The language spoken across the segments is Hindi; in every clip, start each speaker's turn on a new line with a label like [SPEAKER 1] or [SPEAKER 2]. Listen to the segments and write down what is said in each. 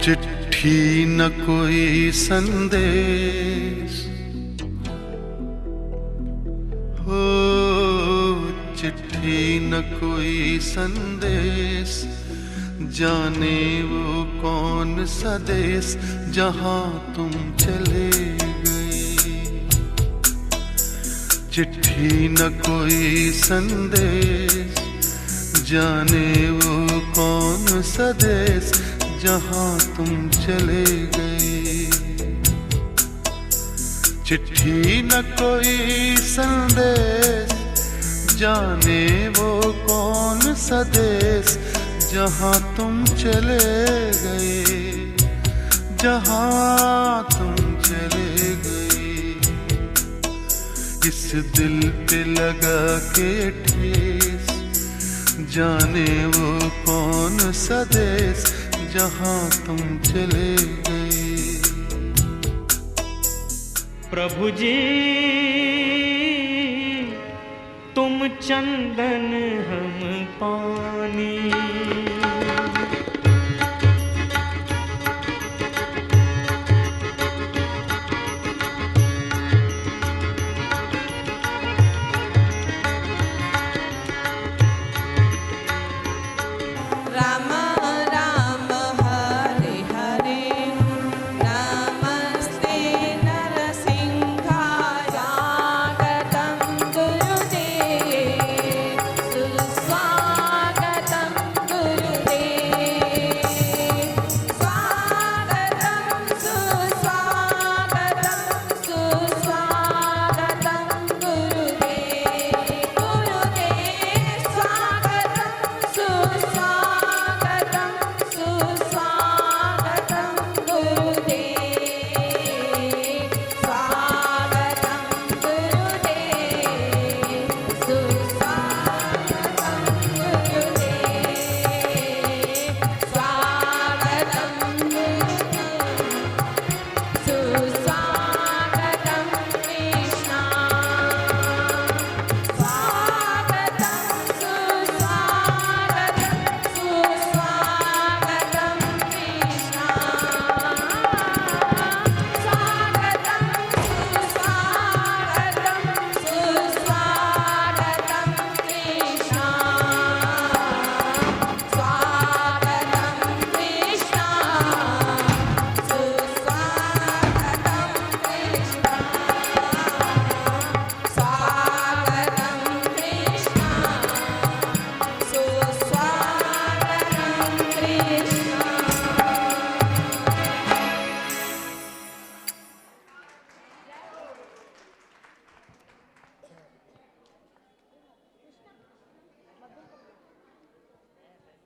[SPEAKER 1] चिट्ठी न कोई संदेश, हो चिट्ठी न कोई संदेश, जाने वो कौन सा देश जहां तुम चले गए। चिट्ठी न कोई संदेश, जाने वो कौन सा देश जहां तुम चले गए। चिट्ठी न कोई संदेश, जाने वो कौन सा देश जहां तुम चले गए, जहां तुम चले गए। इस दिल पे लगा के ठेस, जाने वो कौन सा देश जहां तुम चले गए।
[SPEAKER 2] प्रभु जी तुम चंदन हम पानी,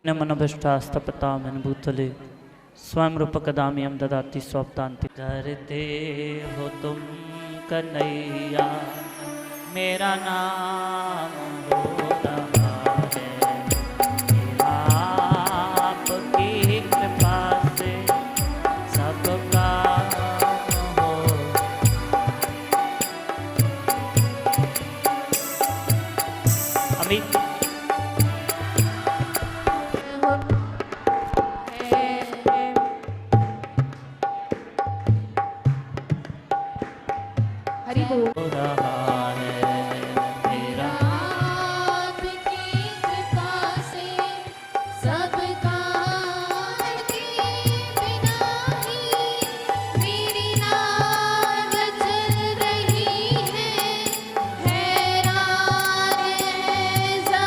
[SPEAKER 2] मनोभिष्टास्तपतामन भूतले स्वयं रूपकदाम्यं ददाति स्वप्तान्ति। करते हो तुम कन्हैया मेरा नाम हो रहा है, आपकी कृपा से सबका हो। अमित
[SPEAKER 3] जा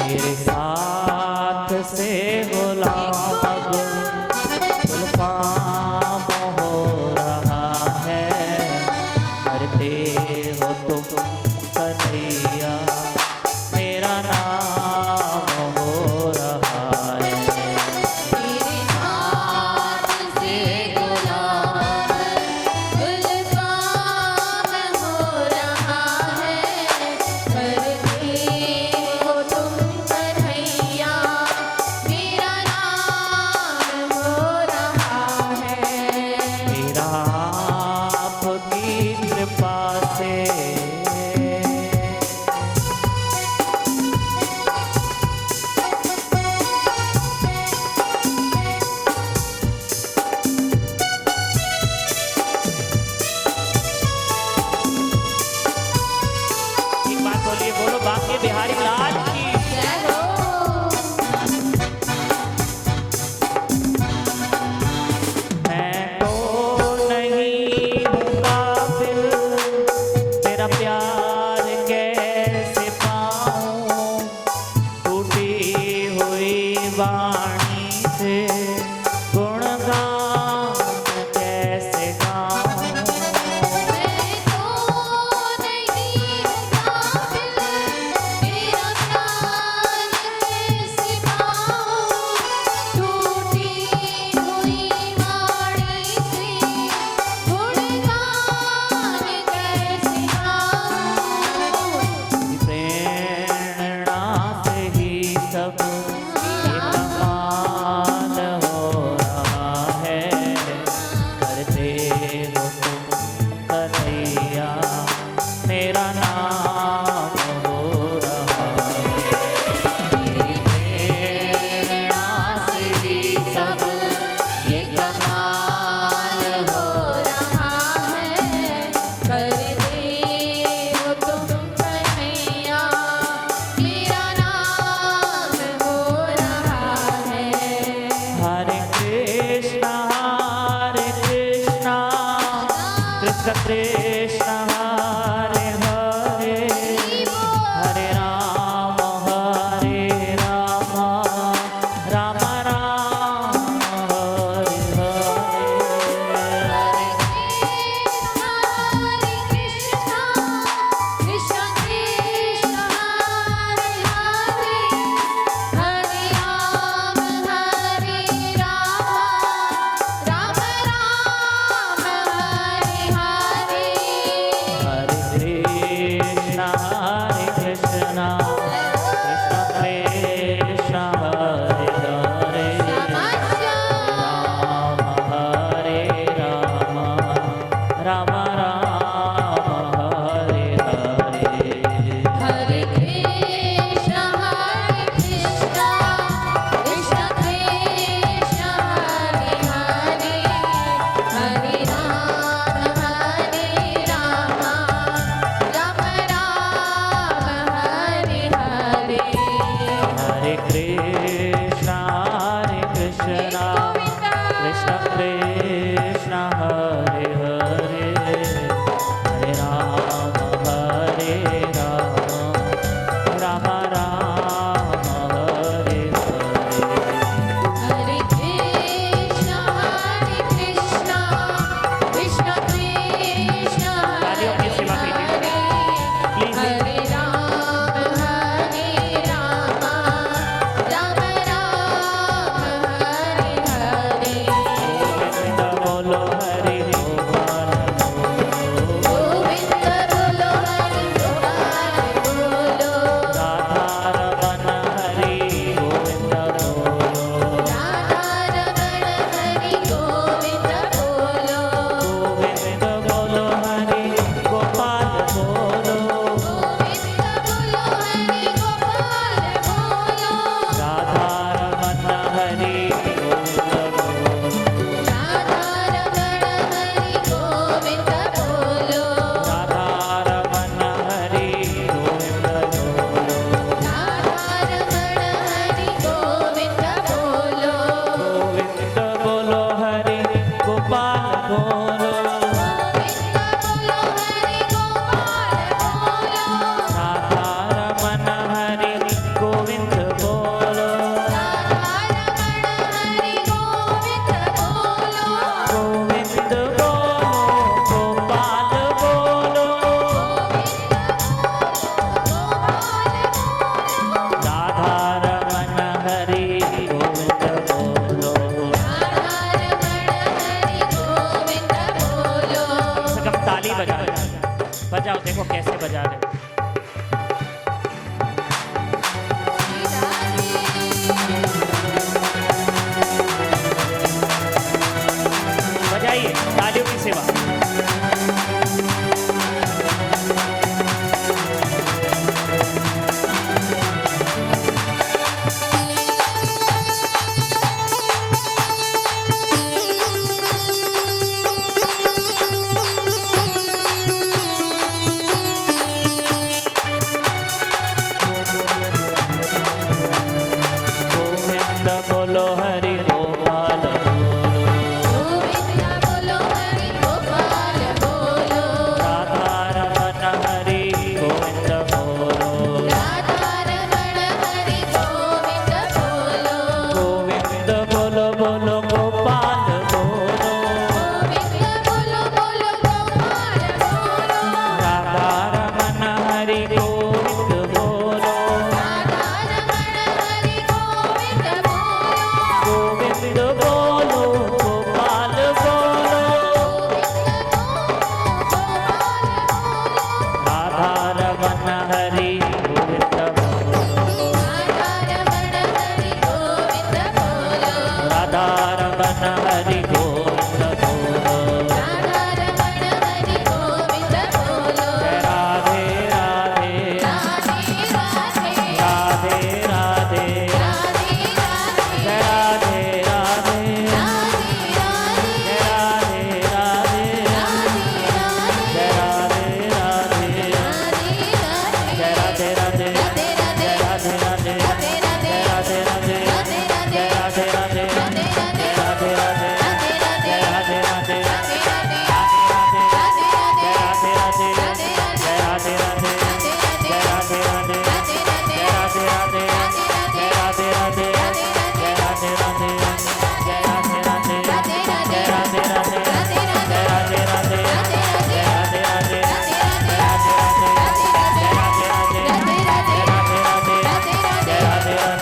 [SPEAKER 2] तेरे हाथ से गुलाब गुलफाम हो रहा है, करते हो तुम कन्हैया मेरा नाम हो रहा है।
[SPEAKER 3] तेरे हाथ से गुलाब गुलफाम हो रहा है, करते हो तुम कन्हैया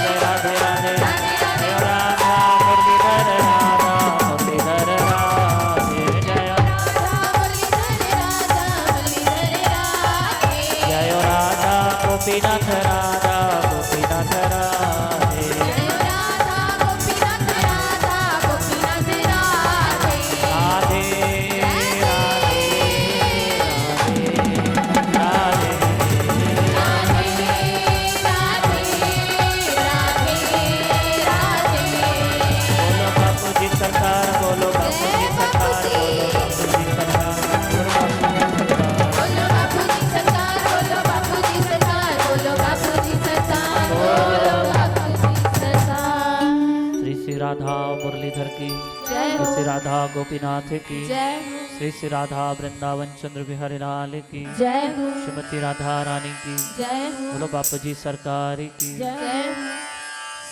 [SPEAKER 2] जय राधे राधे जय राधा मुरलीधर राधा मुरलीधर राधे जय जय राधा गोपीनाथ राधा गोपीनाथ राधे राधे राधे बोलो बापू जी सरकार बोलो बापू जी सरकार बोलो बापू जी सरकार बोलो बापू जी सरकार
[SPEAKER 3] बोलो बापू जी सरकार बोलो बापू जी सरकार बोलो बापू जी सरकार
[SPEAKER 2] श्री श्री राधा मुरलीधर की
[SPEAKER 3] जय
[SPEAKER 2] श्री
[SPEAKER 3] हो
[SPEAKER 2] श्री राधा गोपीनाथ की
[SPEAKER 3] जय हो
[SPEAKER 2] श्री श्री राधा वृंदावन चंद्र बिहारी लाल की
[SPEAKER 3] जय हो
[SPEAKER 2] श्रीमती राधा रानी की
[SPEAKER 3] जय हो
[SPEAKER 2] बोलो बापू जी सरकार की
[SPEAKER 3] जय हो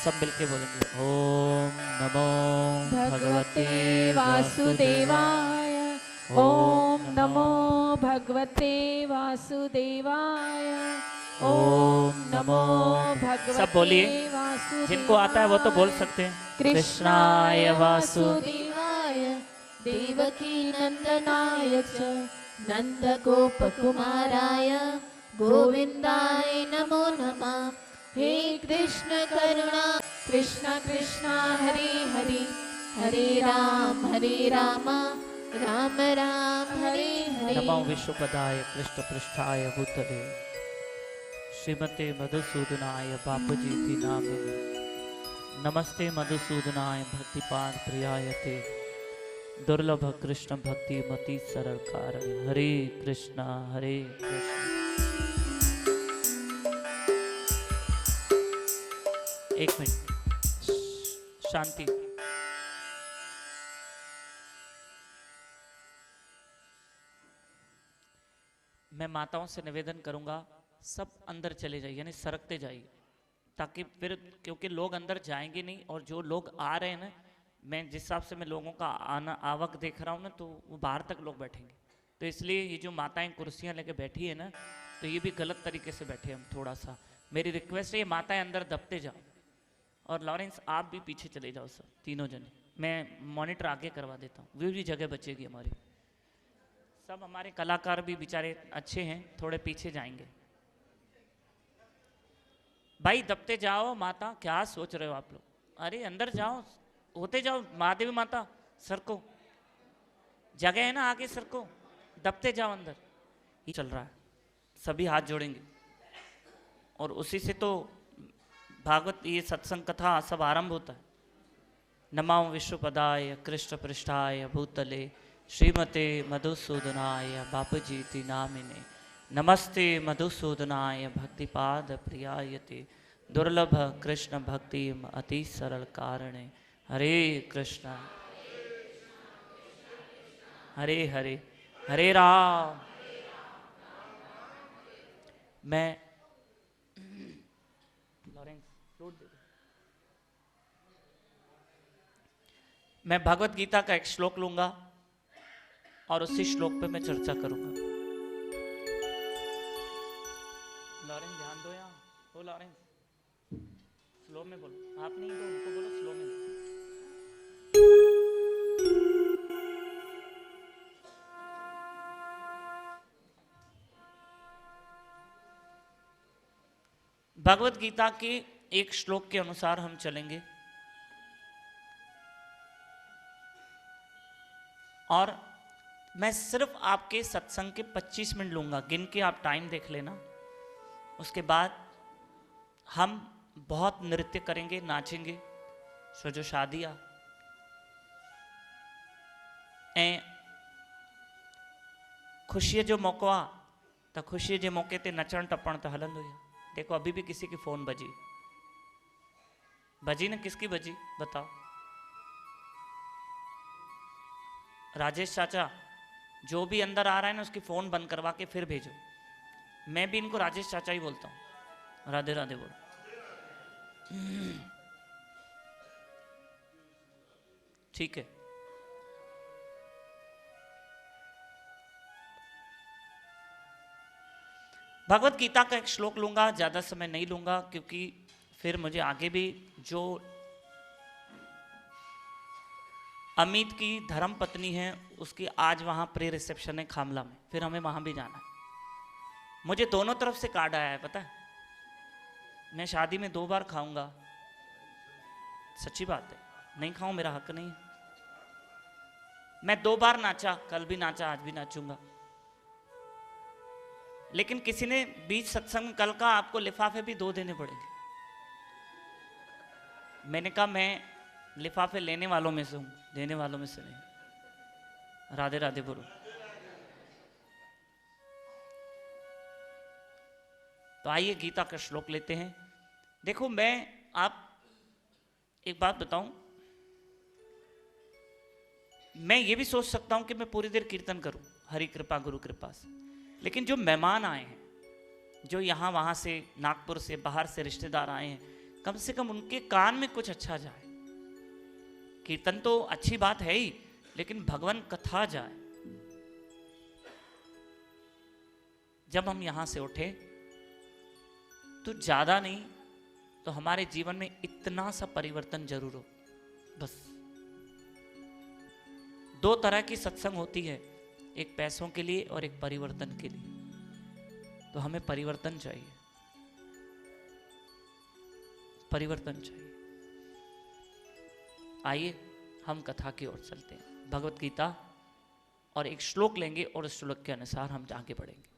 [SPEAKER 2] सब मिलके बोलेंगे ओम नमो
[SPEAKER 3] भगवते वासुदेवाय ओम नमो भगवते वासुदेवाय ओम नमो भगवते
[SPEAKER 2] सब बोलिए।
[SPEAKER 3] वासुदेवाय
[SPEAKER 2] जिनको आता है वो तो बोल सकते हैं
[SPEAKER 3] कृष्णाय वासुदेवाय देवकी नंदनाय च नंदगोपकुमाराय गोविंदाय नमो नमः हे कृष्ण करुणा कृष्ण कृष्ण हरे हरे हरे राम राम राम हरे हरे
[SPEAKER 2] नमो विश्वपदाय कृष्ण पृष्ठाय भूतले श्रीमते मधुसूदनाय बापूजी की नामिने नमस्ते मधुसूदनाय भक्तिपाद प्रियायते दुर्लभ कृष्ण भक्ति मति सरल कारण हरे कृष्ण हरे कृष्ण। एक मिनट शांति। मैं माताओं से निवेदन करूंगा सब अंदर चले जाइए यानी सरकते जाइए ताकि फिर क्योंकि लोग अंदर जाएंगे नहीं और जो लोग आ रहे हैं ना मैं जिस हिसाब से मैं लोगों का आना आवक देख रहा हूँ ना तो वो बाहर तक लोग बैठेंगे तो इसलिए ये जो माताएं कुर्सियाँ लेके बैठी है ना तो ये भी गलत तरीके से बैठे हम थोड़ा सा मेरी रिक्वेस्ट है ये माताएं अंदर दबते जाओ और लॉरेंस आप भी पीछे चले जाओ सर तीनों जने मैं मॉनिटर आगे करवा देता हूँ वो भी जगह बचेगी हमारी सब हमारे कलाकार भी बेचारे अच्छे हैं थोड़े पीछे जाएंगे भाई दबते जाओ माता क्या सोच रहे हो आप लोग अरे अंदर जाओ होते जाओ महादेवी माता सर को जगह है ना आगे सर को दबते जाओ अंदर ये चल रहा है सभी हाथ जोड़ेंगे और उसी से तो भागवत ये सत्संग कथा सब आरंभ होता है नमो विश्वपदाय कृष्ण पृष्ठाय भूतले श्रीमते मधुसूदनाय बापूजी नामिने नमस्ते मधुसूदनाय भक्तिपाद प्रियायते दुर्लभ कृष्ण भक्ति अति सरल कारणे हरे कृष्ण हरे हरे हरे राम मैं मैं भगवत गीता का एक श्लोक लूंगा और उसी श्लोक पे मैं चर्चा करूंगा लॉरेंस ध्यान दो यहाँ हो लॉरेंस स्लो में बोलो आप नहीं तो उनको बोलो स्लो में बोलो। भगवत गीता के एक श्लोक के अनुसार हम चलेंगे और मैं सिर्फ आपके सत्संग के 25 मिनट लूंगा गिन के आप टाइम देख लेना उसके बाद हम बहुत नृत्य करेंगे नाचेंगे सो जो शादियां ऐं खुशी जो मौको आ तो खुशी के मौके ते नचण टपण तो हलंदो ही देखो अभी भी किसी की फोन बजी ना किसकी बजी बताओ राजेश चाचा जो भी अंदर आ रहा है ना उसकी फोन बंद करवा के फिर भेजो मैं भी इनको राजेश चाचा ही बोलता हूँ। राधे राधे बोलो। ठीक है, भगवत गीता का एक श्लोक लूंगा, ज्यादा समय नहीं लूंगा, क्योंकि फिर मुझे आगे भी जो अमित की धर्म पत्नी है उसकी आज वहां प्री रिसेप्शन है खामला में, फिर हमें वहां भी जाना है। मुझे दोनों तरफ से कार्ड आया है, पता है। मैं शादी में 2 बार खाऊंगा, सच्ची बात है, नहीं खाऊं मेरा हक नहीं है। मैं 2 बार नाचा, कल भी नाचा, आज भी नाचूंगा। लेकिन किसी ने बीच सत्संग में कल का आपको लिफाफे भी 2 देने पड़ेंगे। मैंने कहा मैं लिफाफे लेने वालों में से हूं, देने वालों में से नहीं। राधे राधे बोलो। तो आइए गीता का श्लोक लेते हैं। देखो, मैं आप एक बात बताऊं, मैं ये भी सोच सकता हूं कि मैं पूरी देर कीर्तन करूं, हरि कृपा गुरु कृपा से, लेकिन जो मेहमान आए हैं, जो यहां वहां से, नागपुर से, बाहर से रिश्तेदार आए हैं, कम से कम उनके कान में कुछ अच्छा जाए। कीर्तन तो अच्छी बात है ही, लेकिन भगवान कथा जाए। जब हम यहां से उठे तो ज्यादा नहीं तो हमारे जीवन में इतना सा परिवर्तन जरूर हो। बस 2 तरह की सत्संग होती है, एक पैसों के लिए और एक परिवर्तन के लिए। तो हमें परिवर्तन चाहिए, परिवर्तन चाहिए। आइए हम कथा की ओर चलते हैं, भगवत गीता, और एक श्लोक लेंगे और उस श्लोक के अनुसार हम आगे बढ़ेंगे।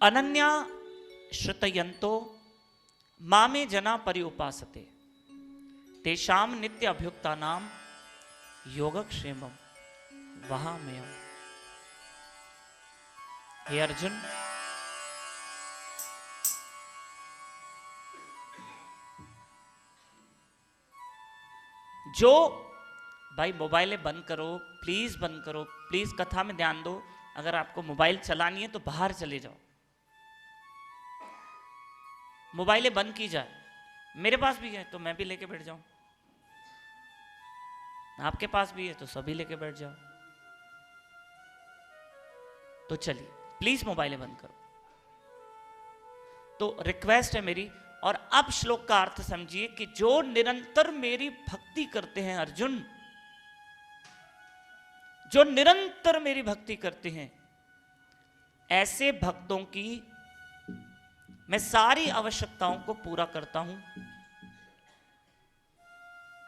[SPEAKER 2] अनन्या श्रुतयन्तो मामे जना परिउपासते तेषाम नित्य अभ्युक्ता नाम योगक्षेमम वहाम्यहम्। हे अर्जुन, जो भाई मोबाइलें बंद करो, प्लीज बंद करो, प्लीज कथा में ध्यान दो। अगर आपको मोबाइल चलानी है तो बाहर चले जाओ, मोबाइलें बंद की जाए। मेरे पास भी है तो मैं भी लेके बैठ जाऊं, आपके पास भी है तो सभी लेके बैठ जाओ। तो चलिए प्लीज मोबाइलें बंद करो। तो रिक्वेस्ट है मेरी, और अब श्लोक का अर्थ समझिए कि जो निरंतर मेरी भक्ति करते हैं अर्जुन, जो निरंतर मेरी भक्ति करते हैं, ऐसे भक्तों की मैं सारी आवश्यकताओं को पूरा करता हूं,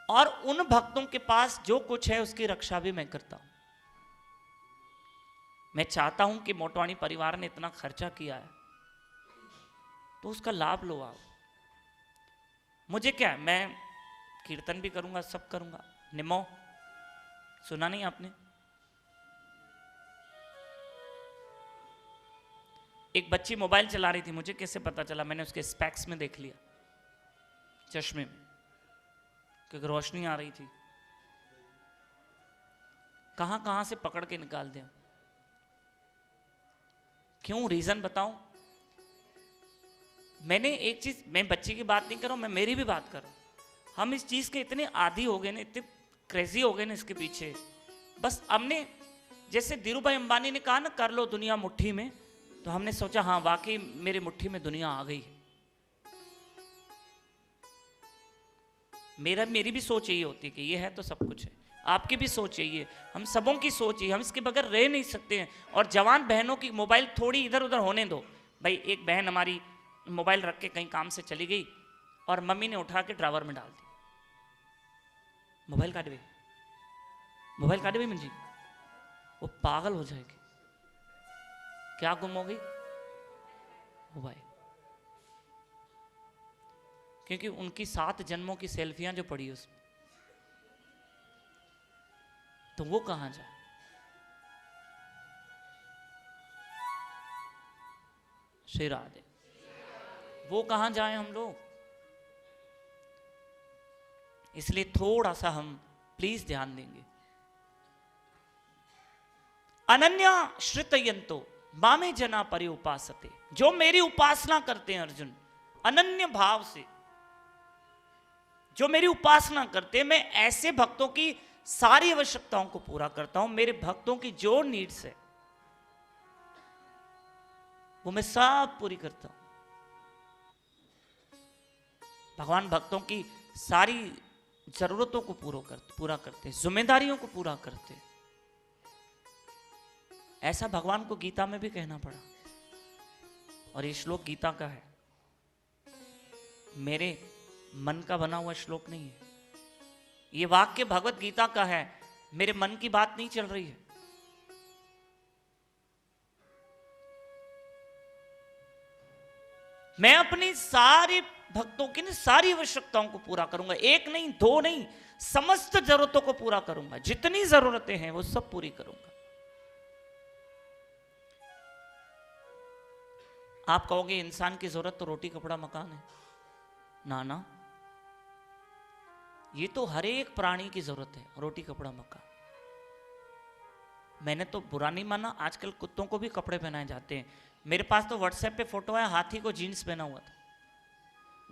[SPEAKER 2] और उन भक्तों के पास जो कुछ है उसकी रक्षा भी मैं करता हूं। मैं चाहता हूं कि मोटवाणी परिवार ने इतना खर्चा किया है तो उसका लाभ लो आप। मुझे क्या है, मैं कीर्तन भी करूंगा, सब करूंगा। निमो सुना नहीं आपने? एक बच्ची मोबाइल चला रही थी, मुझे कैसे पता चला? मैंने उसके स्पेक्स में देख लिया, चश्मे में, क्योंकि रोशनी आ रही थी। कहां कहां से पकड़ के निकाल दिया। क्यों? रीजन बताऊं। मैंने एक चीज, मैं बच्ची की बात नहीं कर रहा हूं, मैं मेरी भी बात कर रहा हूं। हम इस चीज के इतने आदी हो गए ना, इतने क्रेजी हो गए ना इसके पीछे। बस हमने, जैसे धीरू भाई अंबानी ने कहा ना, कर लो दुनिया मुट्ठी में, तो हमने सोचा हाँ वाकई मेरी मुट्ठी में दुनिया आ गई है। मेरी भी सोच यही होती है कि ये है तो सब कुछ है। आपकी भी सोच यही है, हम सबों की सोच यही, हम इसके बगैर रह नहीं सकते हैं। और जवान बहनों की मोबाइल थोड़ी इधर उधर होने दो। भाई एक बहन हमारी मोबाइल रख के कहीं काम से चली गई और मम्मी ने उठा के ड्रावर में डाल दी। मोबाइल काट गई, मोबाइल काट गई मंजी, वो पागल हो जाएगी। क्या गुम हो गई? मोबाइल। क्योंकि उनकी 7 जन्मों की सेल्फियां जो पड़ी उसमें, तो वो कहां जाए? श्री राधे, वो कहां जाए हम लोग? इसलिए थोड़ा सा हम प्लीज ध्यान देंगे। अनन्या श्रितयंतो मामे जना परि उपासते, जो मेरी उपासना करते हैं अर्जुन अनन्य भाव से, जो मेरी उपासना करते हैं, मैं ऐसे भक्तों की सारी आवश्यकताओं को पूरा करता हूं। मेरे भक्तों की जो नीड्स है वो मैं सब पूरी करता हूं। भगवान भक्तों की सारी जरूरतों को पूरा करते, जिम्मेदारियों को पूरा करते। ऐसा भगवान को गीता में भी कहना पड़ा, और ये श्लोक गीता का है, मेरे मन का बना हुआ श्लोक नहीं है। ये वाक्य भगवत गीता का है, मेरे मन की बात नहीं चल रही है। मैं अपनी सारे भक्तों की सारी आवश्यकताओं को पूरा करूंगा, एक नहीं दो नहीं, समस्त जरूरतों को पूरा करूंगा। जितनी जरूरतें हैं वो सब पूरी करूंगा। आप कहोगे इंसान की जरूरत तो रोटी कपड़ा मकान है। ना ना, ये तो हर एक प्राणी की जरूरत है, रोटी कपड़ा मकान। मैंने तो बुरा नहीं माना, आजकल कुत्तों को भी कपड़े पहनाए जाते हैं। मेरे पास तो व्हाट्सएप पे फोटो है, हाथी को जीन्स पहना हुआ था,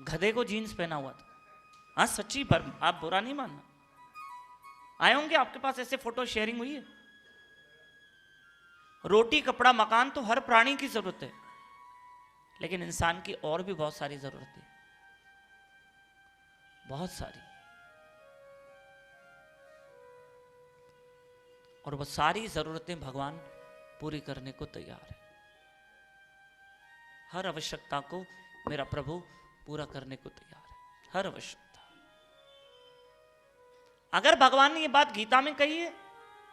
[SPEAKER 2] गधे को जीन्स पहना हुआ था। हाँ सच्ची, पर आप बुरा नहीं मानना। आए होंगे आपके पास ऐसे फोटो, शेयरिंग हुई है। रोटी कपड़ा मकान तो हर प्राणी की जरूरत है, लेकिन इंसान की और भी बहुत सारी जरूरतें, बहुत सारी, और वो सारी जरूरतें भगवान पूरी करने को तैयार है। हर आवश्यकता को मेरा प्रभु पूरा करने को तैयार है, हर आवश्यकता। अगर भगवान ने ये बात गीता में कही है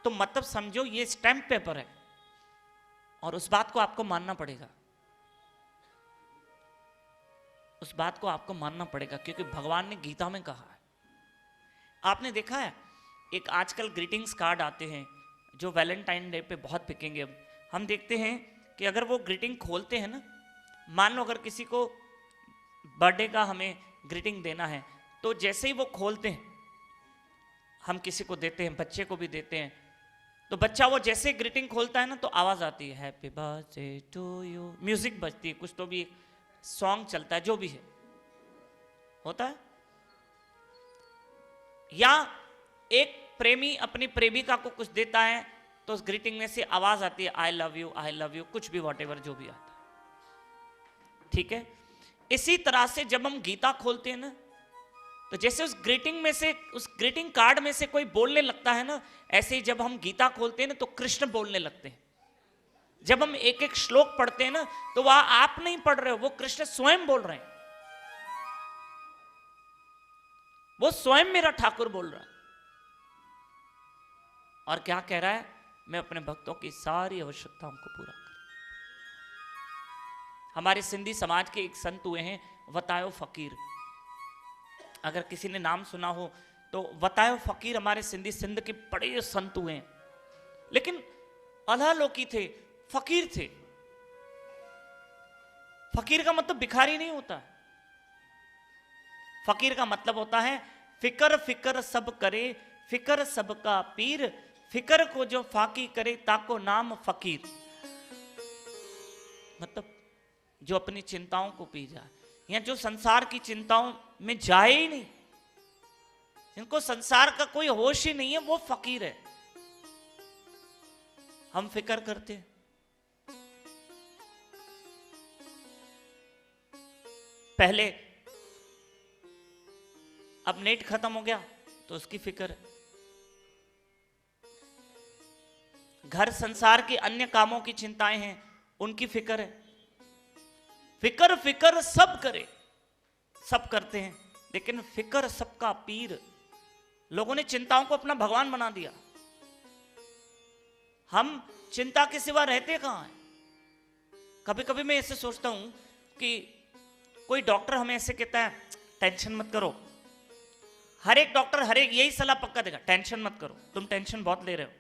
[SPEAKER 2] तो मतलब समझो ये स्टैंप पेपर है, और उस बात को आपको मानना पड़ेगा, उस बात को आपको मानना पड़ेगा, क्योंकि भगवान ने गीता में कहा है। आपने देखा है एक आजकल ग्रीटिंग्स कार्ड आते हैं जो वैलेंटाइन डे पे बहुत बिकेंगे। अब हम देखते हैं कि अगर वो ग्रीटिंग खोलते हैं ना, मान लो अगर किसी को बर्थडे का हमें ग्रीटिंग देना है, तो जैसे ही वो खोलते हैं, हम किसी को देते हैं, बच्चे को भी देते हैं, तो बच्चा वो जैसे ग्रीटिंग खोलता है ना तो आवाज आती है happy birthday to you, music बजती है, कुछ तो भी सॉन्ग चलता है, जो भी है होता है। या एक प्रेमी अपनी प्रेमिका को कुछ देता है तो उस ग्रीटिंग में से आवाज आती है आई लव यू, कुछ भी वॉटेवर जो भी आता है, ठीक है। इसी तरह से जब हम गीता खोलते हैं ना, तो जैसे उस ग्रीटिंग में से, उस ग्रीटिंग कार्ड में से कोई बोलने लगता है ना, ऐसे ही जब हम गीता खोलते हैं ना तो कृष्ण बोलने लगते हैं। जब हम एक एक श्लोक पढ़ते हैं ना, तो वह आप नहीं पढ़ रहे हो, वो कृष्ण स्वयं बोल रहे हैं, वो स्वयं मेरा ठाकुर बोल रहा है। और क्या कह रहा है, मैं अपने भक्तों की सारी आवश्यकताओं को पूरा कर। हमारे सिंधी समाज के एक संत हुए हैं वतायो फकीर, अगर किसी ने नाम सुना हो तो वतायो फकीर हमारे सिंध के बड़े संत हुए हैं, लेकिन अधोलोकी थे, फकीर थे। फकीर का मतलब भिखारी नहीं होता है, फकीर का मतलब होता है फिकर फिकर सब करे, फिकर सबका पीर, फिकर को जो फाकी करे ताको नाम फकीर। मतलब जो अपनी चिंताओं को पी जाए, या जो संसार की चिंताओं में जाए ही नहीं, जिनको संसार का कोई होश ही नहीं है, वो फकीर है। हम फिक्र करते हैं, पहले अब नेट खत्म हो गया तो उसकी फिक्र है, घर संसार के अन्य कामों की चिंताएं हैं, उनकी फिक्र है। फिक्र फिक्र सब करे, सब करते हैं, लेकिन फिक्र सबका पीर। लोगों ने चिंताओं को अपना भगवान बना दिया। हम चिंता के सिवा रहते कहां हैं? कभी कभी मैं ऐसे सोचता हूं कि कोई डॉक्टर हमें ऐसे कहता है टेंशन मत करो, हर एक डॉक्टर हर एक यही सलाह पक्का देगा, टेंशन मत करो, तुम टेंशन बहुत ले रहे हो।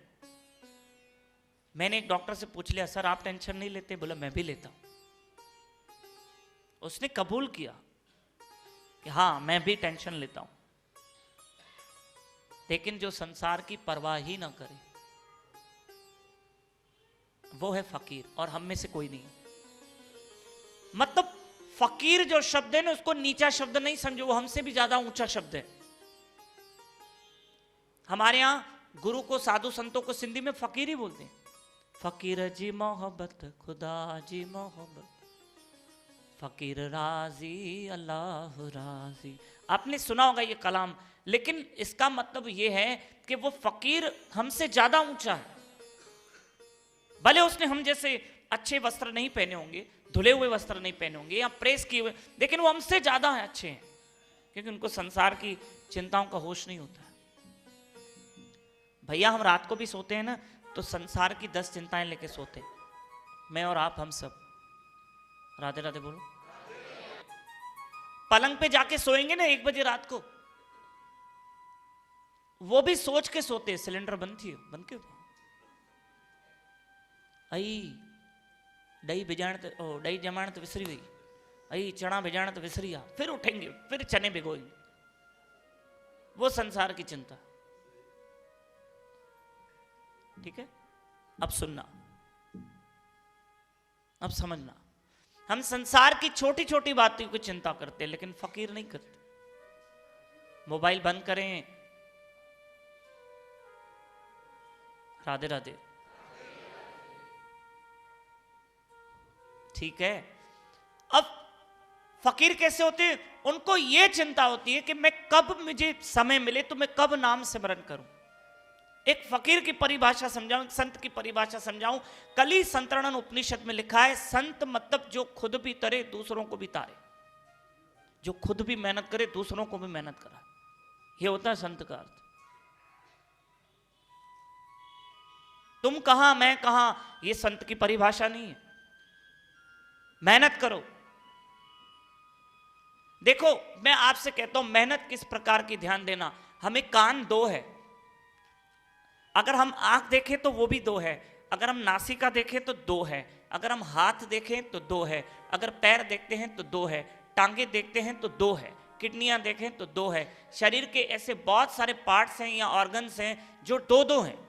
[SPEAKER 2] मैंने एक डॉक्टर से पूछ लिया, सर आप टेंशन नहीं लेते? बोला मैं भी लेता हूं। उसने कबूल किया कि हाँ मैं भी टेंशन लेता हूं, लेकिन जो संसार की परवाह ही ना करे, वो है फकीर, और हम में से कोई नहीं। मतलब फकीर जो शब्द है ना, उसको नीचा शब्द नहीं समझो, वो हमसे भी ज्यादा ऊंचा शब्द है। हमारे यहां गुरु को, साधु संतों को सिंधी में फकीर ही बोलते हैं। फकीर जी मोहब्बत, खुदा जी मोहब्बत, फकीर राजी अल्लाह राजी। आपने सुना होगा ये कलाम, लेकिन इसका मतलब ये है कि वो फकीर हमसे ज्यादा ऊंचा है। भले उसने हम जैसे अच्छे वस्त्र नहीं पहने होंगे, धुले हुए वस्त्र नहीं पहने होंगे या प्रेस किए हुए, लेकिन वो हमसे ज्यादा है, अच्छे हैं, क्योंकि उनको संसार की चिंताओं का होश नहीं होता है। भैया हम रात को भी सोते हैं ना, तो संसार की 10 चिंताएं लेके सोते हैं, मैं और आप, हम सब। राधे राधे बोलो। पलंग पे जाके सोएंगे ना 1 बजे रात को, वो भी सोच के सोते हैं, सिलेंडर बंद थी, बंद क्यों? आई दही भिजाण तो, दही जमाण तो विसरी गई, आई चना भिजाण तो विसरी आ, फिर उठेंगे, फिर चने भिगोएंगे। वो संसार की चिंता। ठीक है, अब सुनना, अब समझना। हम संसार की छोटी छोटी बातों की चिंता करते हैं, लेकिन फकीर नहीं करते। मोबाइल बंद करें। राधे राधे। ठीक है, अब फकीर कैसे होते हैं? उनको यह चिंता होती है कि मैं कब, मुझे समय मिले तो मैं कब नाम सिमरन करूं। एक फकीर की परिभाषा समझाऊं, एक संत की परिभाषा समझाऊं। कली संतरणन उपनिषद में लिखा है, संत मतलब जो खुद भी तरे दूसरों को भी तारे, जो खुद भी मेहनत करे दूसरों को भी मेहनत करा, यह होता है संत का अर्थ। तुम कहां मैं कहां, यह संत की परिभाषा नहीं है। मेहनत करो। देखो मैं आपसे कहता हूं, मेहनत किस प्रकार की, ध्यान देना। हमें कान 2 है, अगर हम आंख देखें तो वो भी 2 है, अगर हम नासिका देखें तो 2 है, अगर हम हाथ देखें तो 2 है, अगर पैर देखते हैं तो 2 है, टांगे देखते हैं तो 2 है, किडनियां देखें तो 2 है। शरीर के ऐसे बहुत सारे पार्ट्स हैं या ऑर्गन्स हैं जो 2-2 हैं।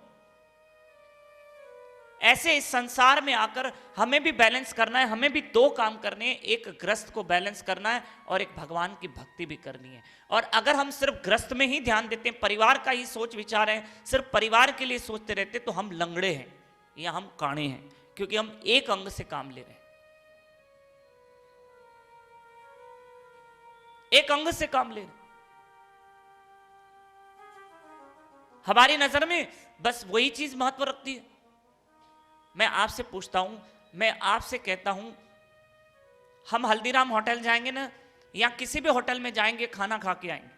[SPEAKER 2] ऐसे इस संसार में आकर हमें भी बैलेंस करना है, हमें भी 2 काम करने हैं। एक ग्रस्त को बैलेंस करना है और एक भगवान की भक्ति भी करनी है। और अगर हम सिर्फ ग्रस्त में ही ध्यान देते हैं, परिवार का ही सोच विचार है, सिर्फ परिवार के लिए सोचते रहते, तो हम लंगड़े हैं या हम काणे हैं, क्योंकि हम एक अंग से काम ले रहे हैं, एक अंग से काम ले रहे हैं। हमारी नजर में बस वही चीज महत्व रखती है। मैं आपसे पूछता हूं, मैं आपसे कहता हूं, हम हल्दीराम होटल जाएंगे ना, या किसी भी होटल में जाएंगे, खाना खा के आएंगे,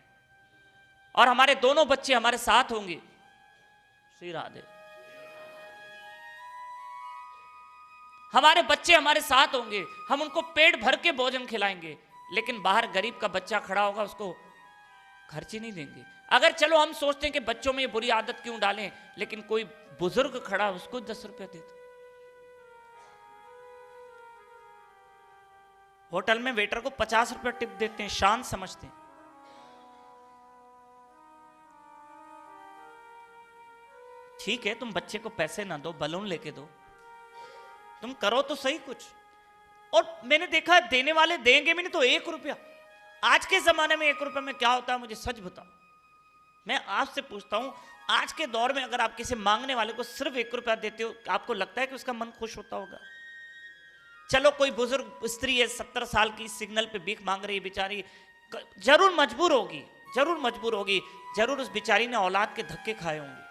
[SPEAKER 2] और हमारे दोनों बच्चे हमारे साथ होंगे, श्री राधे, हमारे बच्चे हमारे साथ होंगे, हम उनको पेट भर के भोजन खिलाएंगे, लेकिन बाहर गरीब का बच्चा खड़ा होगा, उसको खर्च ही नहीं देंगे। अगर चलो हम सोचते हैं कि बच्चों में ये बुरी आदत क्यों डालें, लेकिन कोई बुजुर्ग खड़ा, उसको 10 रुपया देते। होटल में वेटर को 50 रुपया टिप देते हैं, शान समझते हैं। ठीक है, तुम बच्चे को पैसे ना दो, बलून लेके दो, तुम करो तो सही कुछ। और मैंने देखा देने वाले देंगे भी नहीं तो 1 रुपया। आज के जमाने में 1 रुपया में क्या होता है, मुझे सच बताओ। मैं आपसे पूछता हूं, आज के दौर में अगर आप किसी मांगने वाले को सिर्फ 1 रुपया देते हो, आपको लगता है कि उसका मन खुश होता होगा? चलो कोई बुजुर्ग स्त्री है, 70 साल की, सिग्नल पे भीख मांग रही है बेचारी, जरूर मजबूर होगी, जरूर मजबूर होगी, जरूर उस बेचारी ने औलाद के धक्के खाए होंगे,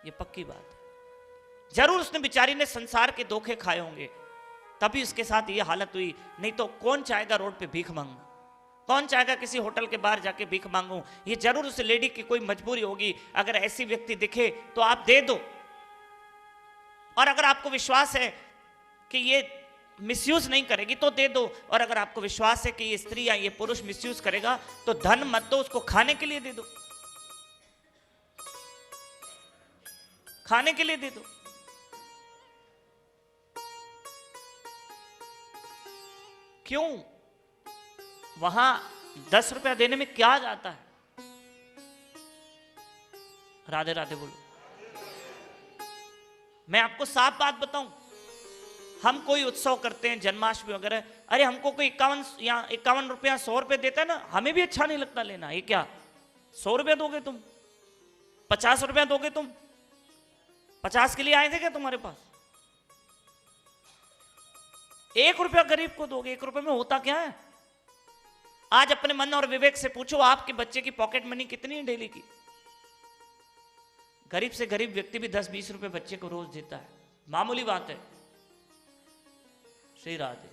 [SPEAKER 2] ये पक्की बात है। जरूर उसने बेचारी ने संसार के धोखे खाए होंगे, तभी उसके साथ ये हालत हुई। नहीं तो कौन चाहेगा रोड पे भीख मांगना, कौन चाहेगा किसी होटल के बाहर जाके भीख मांगूं? ये जरूर उस लेडी की कोई मजबूरी होगी। अगर ऐसी व्यक्ति दिखे तो आप दे दो, और अगर आपको विश्वास है कि ये मिसयूज नहीं करेगी तो दे दो, और अगर आपको विश्वास है कि ये स्त्री या ये पुरुष मिसयूज करेगा तो धन मत दो, उसको खाने के लिए दे दो, खाने के लिए दे दो। क्यों? वहां 10 रुपया देने में क्या जाता है? राधे राधे बोलो। मैं आपको साफ बात बताऊं, हम कोई उत्सव करते हैं जन्माष्टमी वगैरह, अरे हमको कोई 51 रुपया 100 रुपये देता है ना, हमें भी अच्छा नहीं लगता लेना। ये क्या 100 रुपया दोगे तुम, 50 रुपया दोगे तुम? 50 के लिए आए थे क्या तुम्हारे पास? 1 रुपया गरीब को दोगे, 1 रुपये में होता क्या है? आज अपने मन और विवेक से पूछो, आपके बच्चे की पॉकेट मनी कितनी है डेली की? गरीब से गरीब व्यक्ति भी 10-20 रुपए बच्चे को रोज देता है, मामूली बात है। श्री राधे।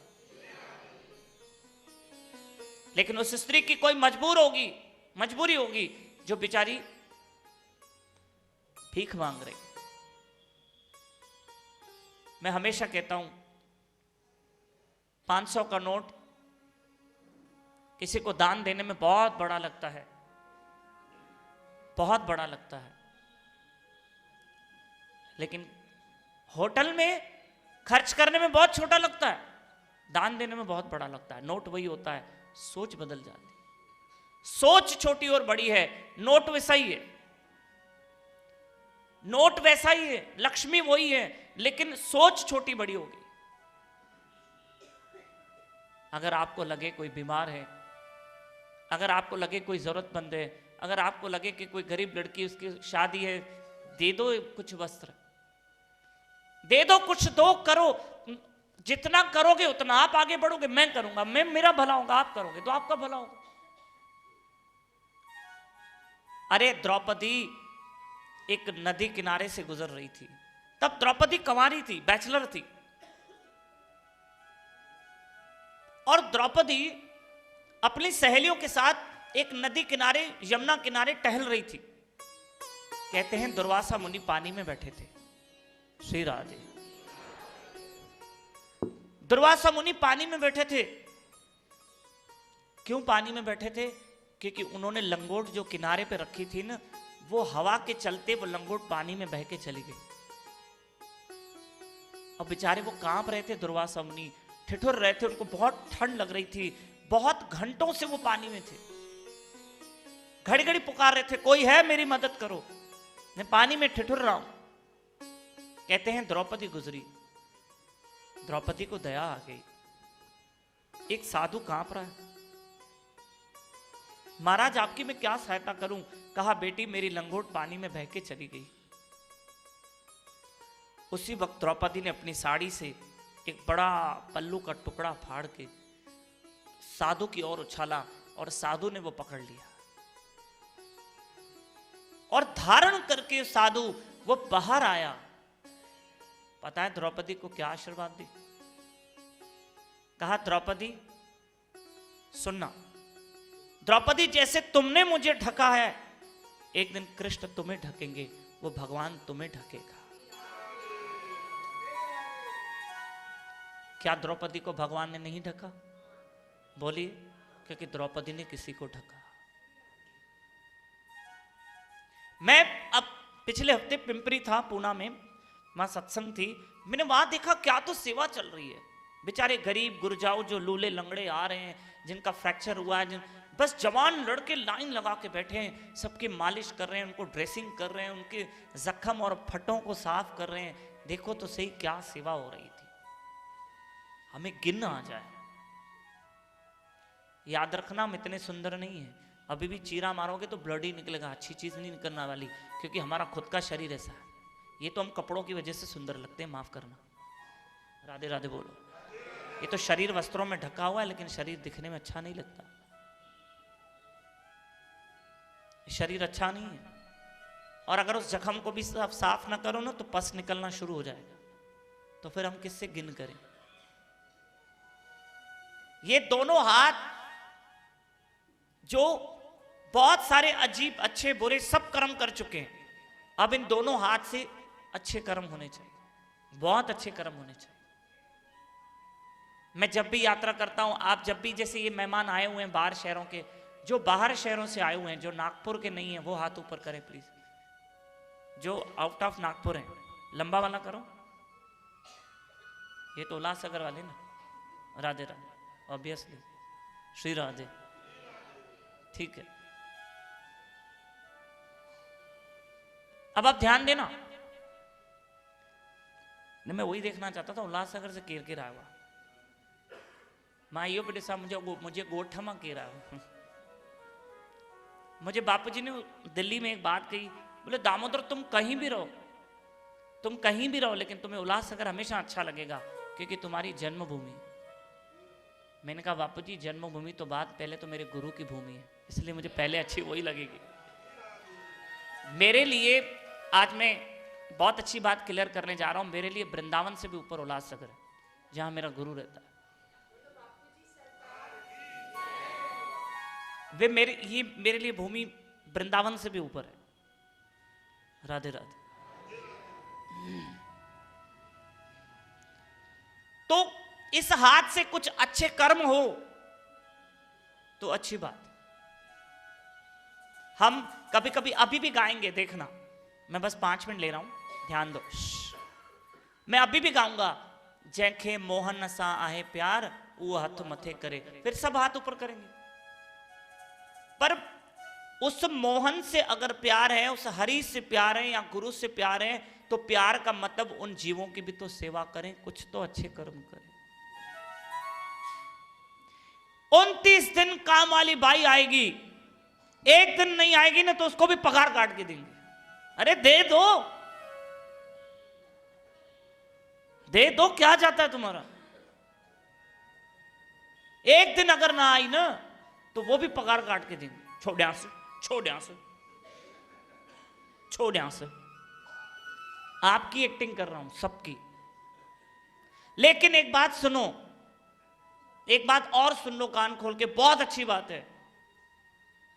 [SPEAKER 2] लेकिन उस स्त्री की कोई मजबूरी होगी जो बेचारी भीख मांग रही। मैं हमेशा कहता हूं 500 का नोट किसी को दान देने में बहुत बड़ा लगता है, बहुत बड़ा लगता है, लेकिन होटल में खर्च करने में बहुत छोटा लगता है, दान देने में बहुत बड़ा लगता है। नोट वही होता है, सोच बदल जाती है। सोच छोटी और बड़ी है, नोट वैसा ही है, नोट वैसा ही है, लक्ष्मी वही है, लेकिन सोच छोटी बड़ी होगी। अगर आपको लगे कोई बीमार है, अगर आपको लगे कोई जरूरतमंद है, अगर आपको लगे कि कोई गरीब लड़की उसकी शादी है, दे दो कुछ वस्त्र, दे दो कुछ, दो करो, जितना करोगे उतना आप आगे बढ़ोगे। मैं करूंगा, मैं मेरा भला होगा, आप करोगे तो आपका भला होगा। अरे द्रौपदी एक नदी किनारे से गुजर रही थी, तब द्रौपदी कंवारी थी, बैचलर थी, और द्रौपदी अपनी सहेलियों के साथ एक नदी किनारे, यमुना किनारे टहल रही थी। कहते हैं दुर्वासा मुनि पानी में बैठे थे। श्री राधे। दुर्वासा मुनि पानी में बैठे थे। क्यों पानी में बैठे थे? क्योंकि उन्होंने लंगोट जो किनारे पे रखी थी ना, वो हवा के चलते वो लंगोट पानी में बह के चली गई। और बेचारे वो कांप रहे थे, दुर्वासा मुनि ठिठुर रहे थे, उनको बहुत ठंड लग रही थी, बहुत घंटों से वो पानी में थे, घड़ी घड़ी पुकार रहे थे, कोई है मेरी मदद करो, मैं पानी में ठिठुर रहा हूं। कहते हैं द्रौपदी गुजरी, द्रौपदी को दया आ गई, एक साधु कांप रहा है, महाराज आपकी मैं क्या सहायता करूं? कहा बेटी मेरी लंगोट पानी में बह के चली गई। उसी वक्त द्रौपदी ने अपनी साड़ी से एक बड़ा पल्लू का टुकड़ा फाड़ के साधु की ओर उछाला, और साधु ने वो पकड़ लिया, और धारण करके साधु वो बाहर आया। पता है द्रौपदी को क्या आशीर्वाद दी? कहा द्रौपदी सुनना, द्रौपदी जैसे तुमने मुझे ढका है, एक दिन कृष्ण तुम्हें ढकेंगे, वो भगवान तुम्हें ढकेगा। क्या द्रौपदी को भगवान ने नहीं ढका? बोलिए, क्योंकि द्रौपदी ने किसी को ढका। मैं अब पिछले हफ्ते पिंपरी था, पूना में, वहां सत्संग थी, मैंने वहां देखा क्या तो सेवा चल रही है। बेचारे गरीब गुरजाऊ जो लूले लंगड़े आ रहे हैं, जिनका फ्रैक्चर हुआ है, बस जवान लड़के लाइन लगा के बैठे हैं, सबकी मालिश कर रहे हैं, उनको ड्रेसिंग कर रहे हैं, उनके जख्म और फटों को साफ कर रहे हैं। देखो तो सही क्या सेवा हो रही थी, हमें गिन आ जाए। याद रखना हम इतने सुंदर नहीं है, अभी भी चीरा मारोगे तो ब्लड ही निकलेगा, अच्छी चीज नहीं निकलने वाली, क्योंकि हमारा खुद का शरीर ऐसा है। ये तो हम कपड़ों की वजह से सुंदर लगते हैं, माफ करना। राधे राधे बोलो। ये तो शरीर वस्त्रों में ढका हुआ है, लेकिन शरीर दिखने में अच्छा नहीं लगता, शरीर अच्छा नहीं है। और अगर उस जख्म को भी साफ ना करो ना, तो पस निकलना शुरू हो जाएगा, तो फिर हम किससे गिन करें? ये दोनों हाथ जो बहुत सारे अजीब अच्छे बुरे सब कर्म कर चुके हैं, अब इन दोनों हाथ से अच्छे कर्म होने चाहिए, बहुत अच्छे कर्म होने चाहिए। मैं जब भी यात्रा करता हूं, आप जब भी, जैसे ये मेहमान आए हुए हैं बाहर शहरों के, जो बाहर शहरों से आए हुए हैं, जो नागपुर के नहीं है, वो हाथ ऊपर करें प्लीज। जो आउट ऑफ नागपुर हैं, लंबा वाला करो। ये तो उल्लासनगर वाले ना। राधे राधे, ऑब्वियसली। श्री राधे। ठीक है, अब आप ध्यान देना, नहीं, मैं वही देखना चाहता था उल्लासनगर से केर केर आया माँ यो बेटे साहब मुझे गोठा में केर आया। मुझे बापूजी ने दिल्ली में एक बात कही, बोले दामोदर तुम कहीं भी रहो, तुम कहीं भी रहो, लेकिन तुम्हें उल्लासनगर हमेशा अच्छा लगेगा क्योंकि तुम्हारी जन्मभूमि। मैंने कहा बापूजी जन्मभूमि तो बात, पहले तो मेरे गुरु की भूमि है, इसलिए मुझे पहले अच्छी वही लगेगी। मेरे लिए आज मैं बहुत अच्छी बात क्लियर करने जा रहा हूं, मेरे लिए वृंदावन से भी ऊपर उल्लासनगर है जहां मेरा गुरु रहता है। वे मेरे लिए भूमि वृंदावन से भी ऊपर है। राधे राधे। तो इस हाथ से कुछ अच्छे कर्म हो तो अच्छी बात। हम कभी कभी अभी भी गाएंगे, देखना, मैं बस 5 मिनट ले रहा हूं, ध्यान दो। मैं अभी भी गाऊंगा, जैखे मोहन सा आहे प्यार वो हाथ मथे करे, फिर सब हाथ ऊपर करेंगे। पर उस मोहन से अगर प्यार है, उस हरि से प्यार है या गुरु से प्यार है, तो प्यार का मतलब उन जीवों की भी तो सेवा करें, कुछ तो अच्छे कर्म करें। 29 दिन काम वाली बाई आएगी, एक दिन नहीं आएगी ना तो उसको भी पगार काट के देंगे। अरे दे दो, क्या जाता है तुम्हारा। एक दिन अगर ना आई ना तो वो भी पगार काट के देंगे। छोड़ से आपकी एक्टिंग कर रहा हूं, सबकी। लेकिन एक बात सुनो, एक बात और सुन लो कान खोल के, बहुत अच्छी बात है।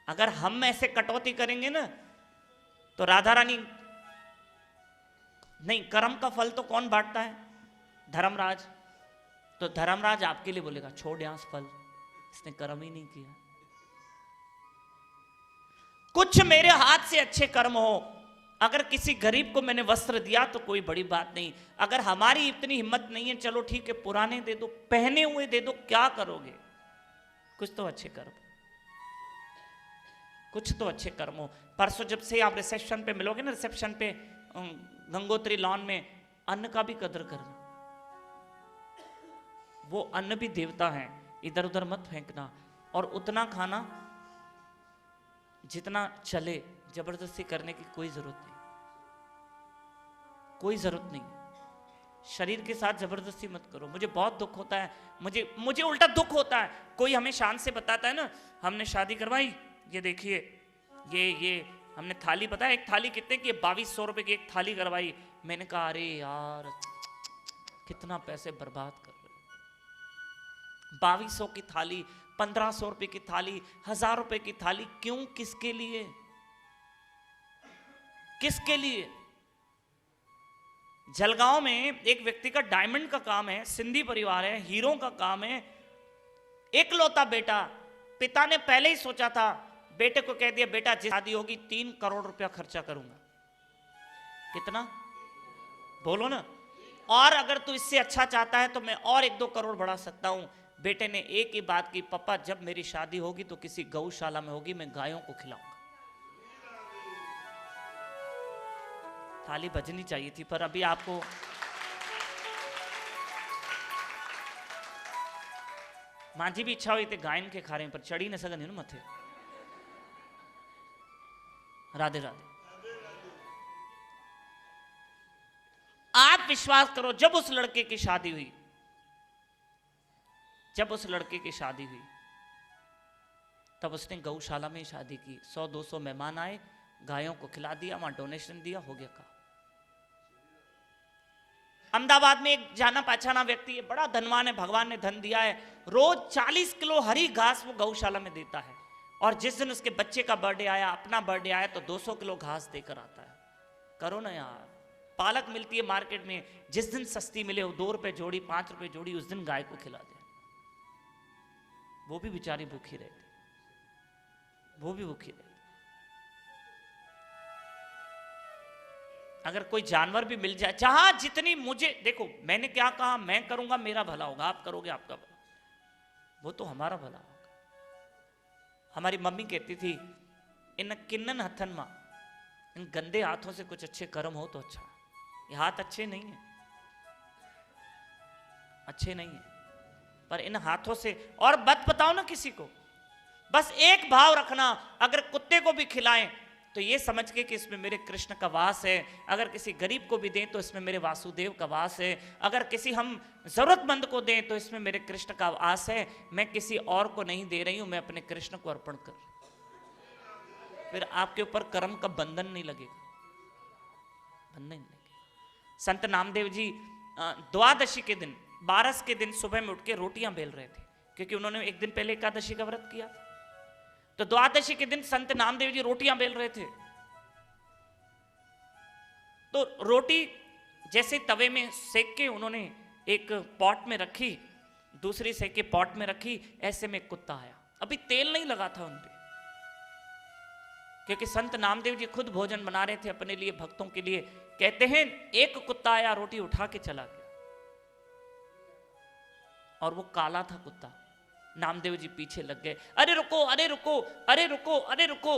[SPEAKER 2] अगर हम ऐसे कटौती करेंगे ना तो राधा रानी नहीं, कर्म का फल तो कौन बांटता है? धर्मराज। तो धर्मराज आपके लिए बोलेगा छोड़ यहां से फल, इसने कर्म ही नहीं किया। कुछ मेरे हाथ से अच्छे कर्म हो, अगर किसी गरीब को मैंने वस्त्र दिया तो कोई बड़ी बात नहीं। अगर हमारी इतनी हिम्मत नहीं है, चलो ठीक है पुराने दे दो, पहने हुए दे दो, क्या करोगे? कुछ तो अच्छे कर्म, कुछ तो अच्छे कर्म हो। परसों जब से आप रिसेप्शन पे मिलोगे ना, रिसेप्शन पे गंगोत्री लॉन में, अन्न का भी कदर करना। वो अन्न भी देवता है, इधर उधर मत फेंकना, और उतना खाना जितना चले। जबरदस्ती करने की कोई जरूरत नहीं, कोई जरूरत नहीं। शरीर के साथ जबरदस्ती मत करो। मुझे बहुत दुख होता है, मुझे उल्टा दुख होता है, कोई हमें शान से बताता है ना, हमने शादी करवाई, ये देखिए ये हमने थाली, पता है एक थाली कितने की? 2200 रुपए की एक थाली करवाई। मैंने कहा अरे यार कितना पैसे बर्बाद कर रहे हो। 2200 की थाली, 1500 रुपए की थाली, 1000 रुपए की थाली, क्यों? किसके लिए? किसके लिए? जलगांव में एक व्यक्ति का डायमंड का काम है, सिंधी परिवार है, हीरों का काम है, एकलौता बेटा। पिता ने पहले ही सोचा था, बेटे को कह दिया बेटा जिस शादी होगी 3 करोड़ रुपया खर्चा करूंगा। कितना? बोलो ना। और अगर तू इससे अच्छा चाहता है तो मैं और 1-2 करोड़ बढ़ा सकता हूं। बेटे ने एक ही बात की, पापा जब मेरी शादी होगी तो किसी गौशाला में होगी, मैं गायों को खिलाऊंगा। थाली बजनी चाहिए थी, पर अभी आपको मांझी भी इच्छा हुई थी गायन के खारे पर चढ़ी न सगन न मथे। राधे राधे। आप विश्वास करो, जब उस लड़के की शादी हुई, तब उसने गौशाला में शादी की। 100-200 मेहमान आए, गायों को खिला दिया, वहां डोनेशन दिया, हो गया काम। अहमदाबाद में एक जाना पहचाना व्यक्ति है, बड़ा धनवान है, भगवान ने धन दिया है, रोज 40 किलो हरी घास वो गौशाला में देता है। और जिस दिन उसके बच्चे का बर्थडे आया, अपना बर्थडे आया, तो 200 किलो घास देकर आता है। करो ना यार। पालक मिलती है मार्केट में, जिस दिन सस्ती मिले, 2 रुपए जोड़ी, 5 रुपए जोड़ी, उस दिन गाय को खिला दे। वो भी बेचारी भूखी रहती, वो भी भूखी रहती। अगर कोई जानवर भी मिल जाए, जहां जितनी, मुझे देखो मैंने क्या कहा, मैं करूंगा मेरा भला होगा, आप करोगे आपका भला, वो तो हमारा भला होगा। हमारी मम्मी कहती थी, इन किन्नन हथन मां, इन गंदे हाथों से कुछ अच्छे कर्म हो तो अच्छा। ये हाथ अच्छे नहीं है, अच्छे नहीं है, पर इन हाथों से, और मत बताओ ना किसी को, बस एक भाव रखना, अगर कुत्ते को भी खिलाएं तो ये समझ के कि इसमें मेरे कृष्ण का वास है, अगर किसी गरीब को भी दें तो इसमें मेरे वासुदेव का वास है, अगर किसी हम जरूरतमंद को दें तो इसमें मेरे कृष्ण का वास है, मैं किसी और को नहीं दे रही हूं, मैं अपने कृष्ण को अर्पण कर, फिर आपके ऊपर कर्म का बंधन नहीं लगेगा, बंधन नहीं लगेगा। संत नामदेव जी द्वादशी के दिन, बारस के दिन सुबह में उठ के रोटियां बेल रहे थे, क्योंकि उन्होंने एक दिन पहले एकादशी का व्रत किया, तो द्वादशी के दिन संत नामदेव जी रोटियां बेल रहे थे। तो रोटी जैसे तवे में सेक के उन्होंने एक पॉट में रखी, दूसरी सेक के पॉट में रखी, ऐसे में कुत्ता आया, अभी तेल नहीं लगा था उन पे, क्योंकि संत नामदेव जी खुद भोजन बना रहे थे अपने लिए, भक्तों के लिए। कहते हैं एक कुत्ता आया, रोटी उठा के चला गया, और वो काला था कुत्ता। नामदेव जी पीछे लग गए, अरे रुको, अरे रुको, अरे रुको, अरे रुको,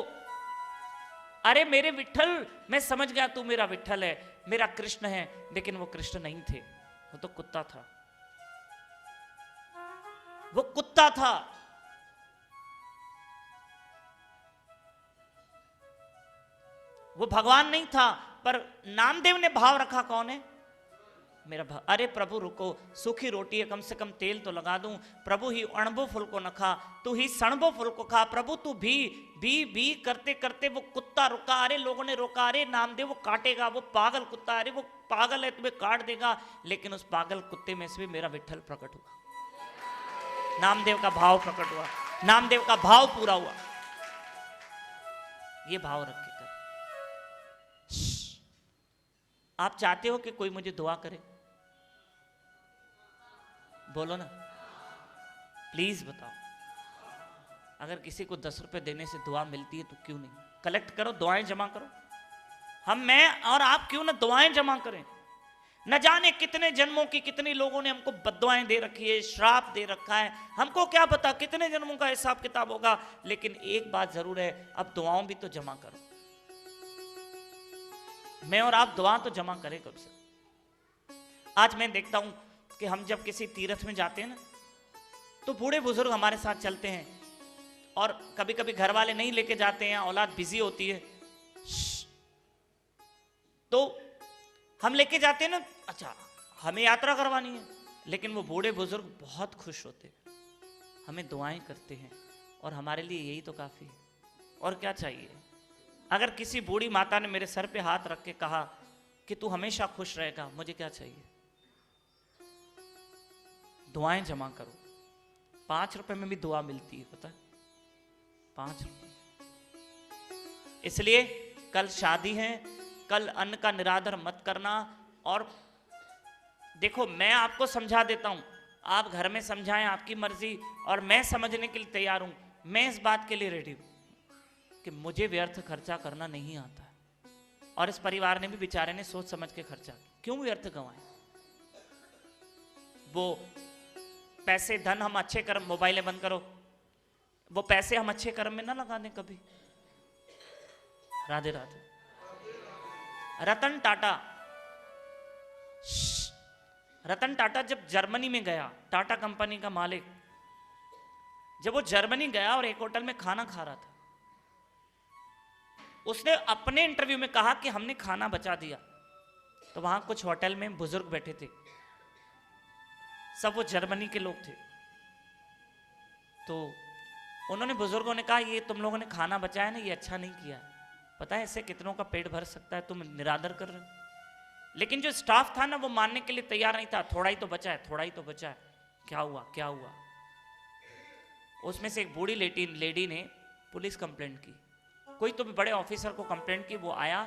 [SPEAKER 2] अरे मेरे विठल, मैं समझ गया तू मेरा विठल है, मेरा कृष्ण है, लेकिन वो कृष्ण नहीं थे, वो तो कुत्ता था, वो कुत्ता था। वो भगवान नहीं था, पर नामदेव ने भाव रखा, कौन है मेरा भाव। अरे प्रभु रुको, सूखी रोटी है, कम से कम तेल तो लगा दूं, प्रभु ही अणबो फुल को न खा, तू ही सणबो फुल को खा, प्रभु तू भी करते करते वो कुत्ता रुका। अरे लोगों ने रोका, अरे नामदेव वो काटेगा, वो पागल कुत्ता, अरे वो पागल है, तुम्हें काट देगा, लेकिन उस पागल कुत्ते में से भी मेरा विठल प्रकट हुआ, नामदेव का भाव प्रकट हुआ, नामदेव का भाव पूरा हुआ। ये भाव रख के कर। आप चाहते हो कि कोई मुझे दुआ करे? बोलो ना, प्लीज बताओ। अगर किसी को 10 रुपए देने से दुआ मिलती है तो क्यों नहीं, कलेक्ट करो, दुआएं जमा करो। मैं और आप क्यों ना दुआएं जमा करें। न जाने कितने जन्मों की, कितने लोगों ने हमको बद्दुआएं दे रखी है, श्राप दे रखा है, हमको क्या पता कितने जन्मों का हिसाब किताब होगा। लेकिन एक बात जरूर है, अब दुआओं भी तो जमा करो। मैं और आप दुआ तो जमा करें कब से। आज मैं देखता हूं कि हम जब किसी तीर्थ में जाते हैं ना, तो बूढ़े बुजुर्ग हमारे साथ चलते हैं, और कभी कभी घर वाले नहीं लेके जाते हैं, औलाद बिजी होती है, तो हम लेके जाते हैं ना, अच्छा हमें यात्रा करवानी है, लेकिन वो बूढ़े बुजुर्ग बहुत खुश होते हैं, हमें दुआएं करते हैं, और हमारे लिए यही तो काफी है। और क्या चाहिए। अगर किसी बूढ़ी माता ने मेरे सर पे हाथ रख के कहा कि तू हमेशा खुश रहेगा, मुझे क्या चाहिए। दुआएं जमा करो। 5 रुपए में भी दुआ मिलती है, पता है, 5 रुपए। इसलिए कल शादी है, कल अन्न का निरादर मत करना। और देखो, मैं आपको समझा देता हूं, आप घर में समझाएं, आपकी मर्जी, और मैं समझने के लिए तैयार हूं। मैं इस बात के लिए रेडी हूं कि मुझे व्यर्थ खर्चा करना नहीं आता, और इस परिवार ने भी बेचारे ने सोच समझ के खर्चा, क्यों व्यर्थ गंवाए। वो पैसे, धन हम अच्छे कर्म, मोबाइलें बंद करो, वो पैसे हम अच्छे कर्म में ना लगा दें कभी। राधे राधे। रतन टाटा, रतन टाटा जब जर्मनी में गया, टाटा कंपनी का मालिक, जब वो जर्मनी गया और एक होटल में खाना खा रहा था, उसने अपने इंटरव्यू में कहा कि हमने खाना बचा दिया। तो वहां कुछ होटल में बुजुर्ग बैठे थे, सब वो जर्मनी के लोग थे। तो उन्होंने, बुजुर्गों ने कहा, ये तुम लोगों ने खाना बचाया ना, ये अच्छा नहीं किया, पता है इससे कितनों का पेट भर सकता है, तुम निरादर कर रहे हो। लेकिन जो स्टाफ था ना, वो मानने के लिए तैयार नहीं था, थोड़ा ही तो बचा है, थोड़ा ही तो बचा है, क्या हुआ क्या हुआ। उसमें से एक बूढ़ी लेडी ने पुलिस कंप्लेंट की, कोई तो भी बड़े ऑफिसर को कंप्लेंट की। वो आया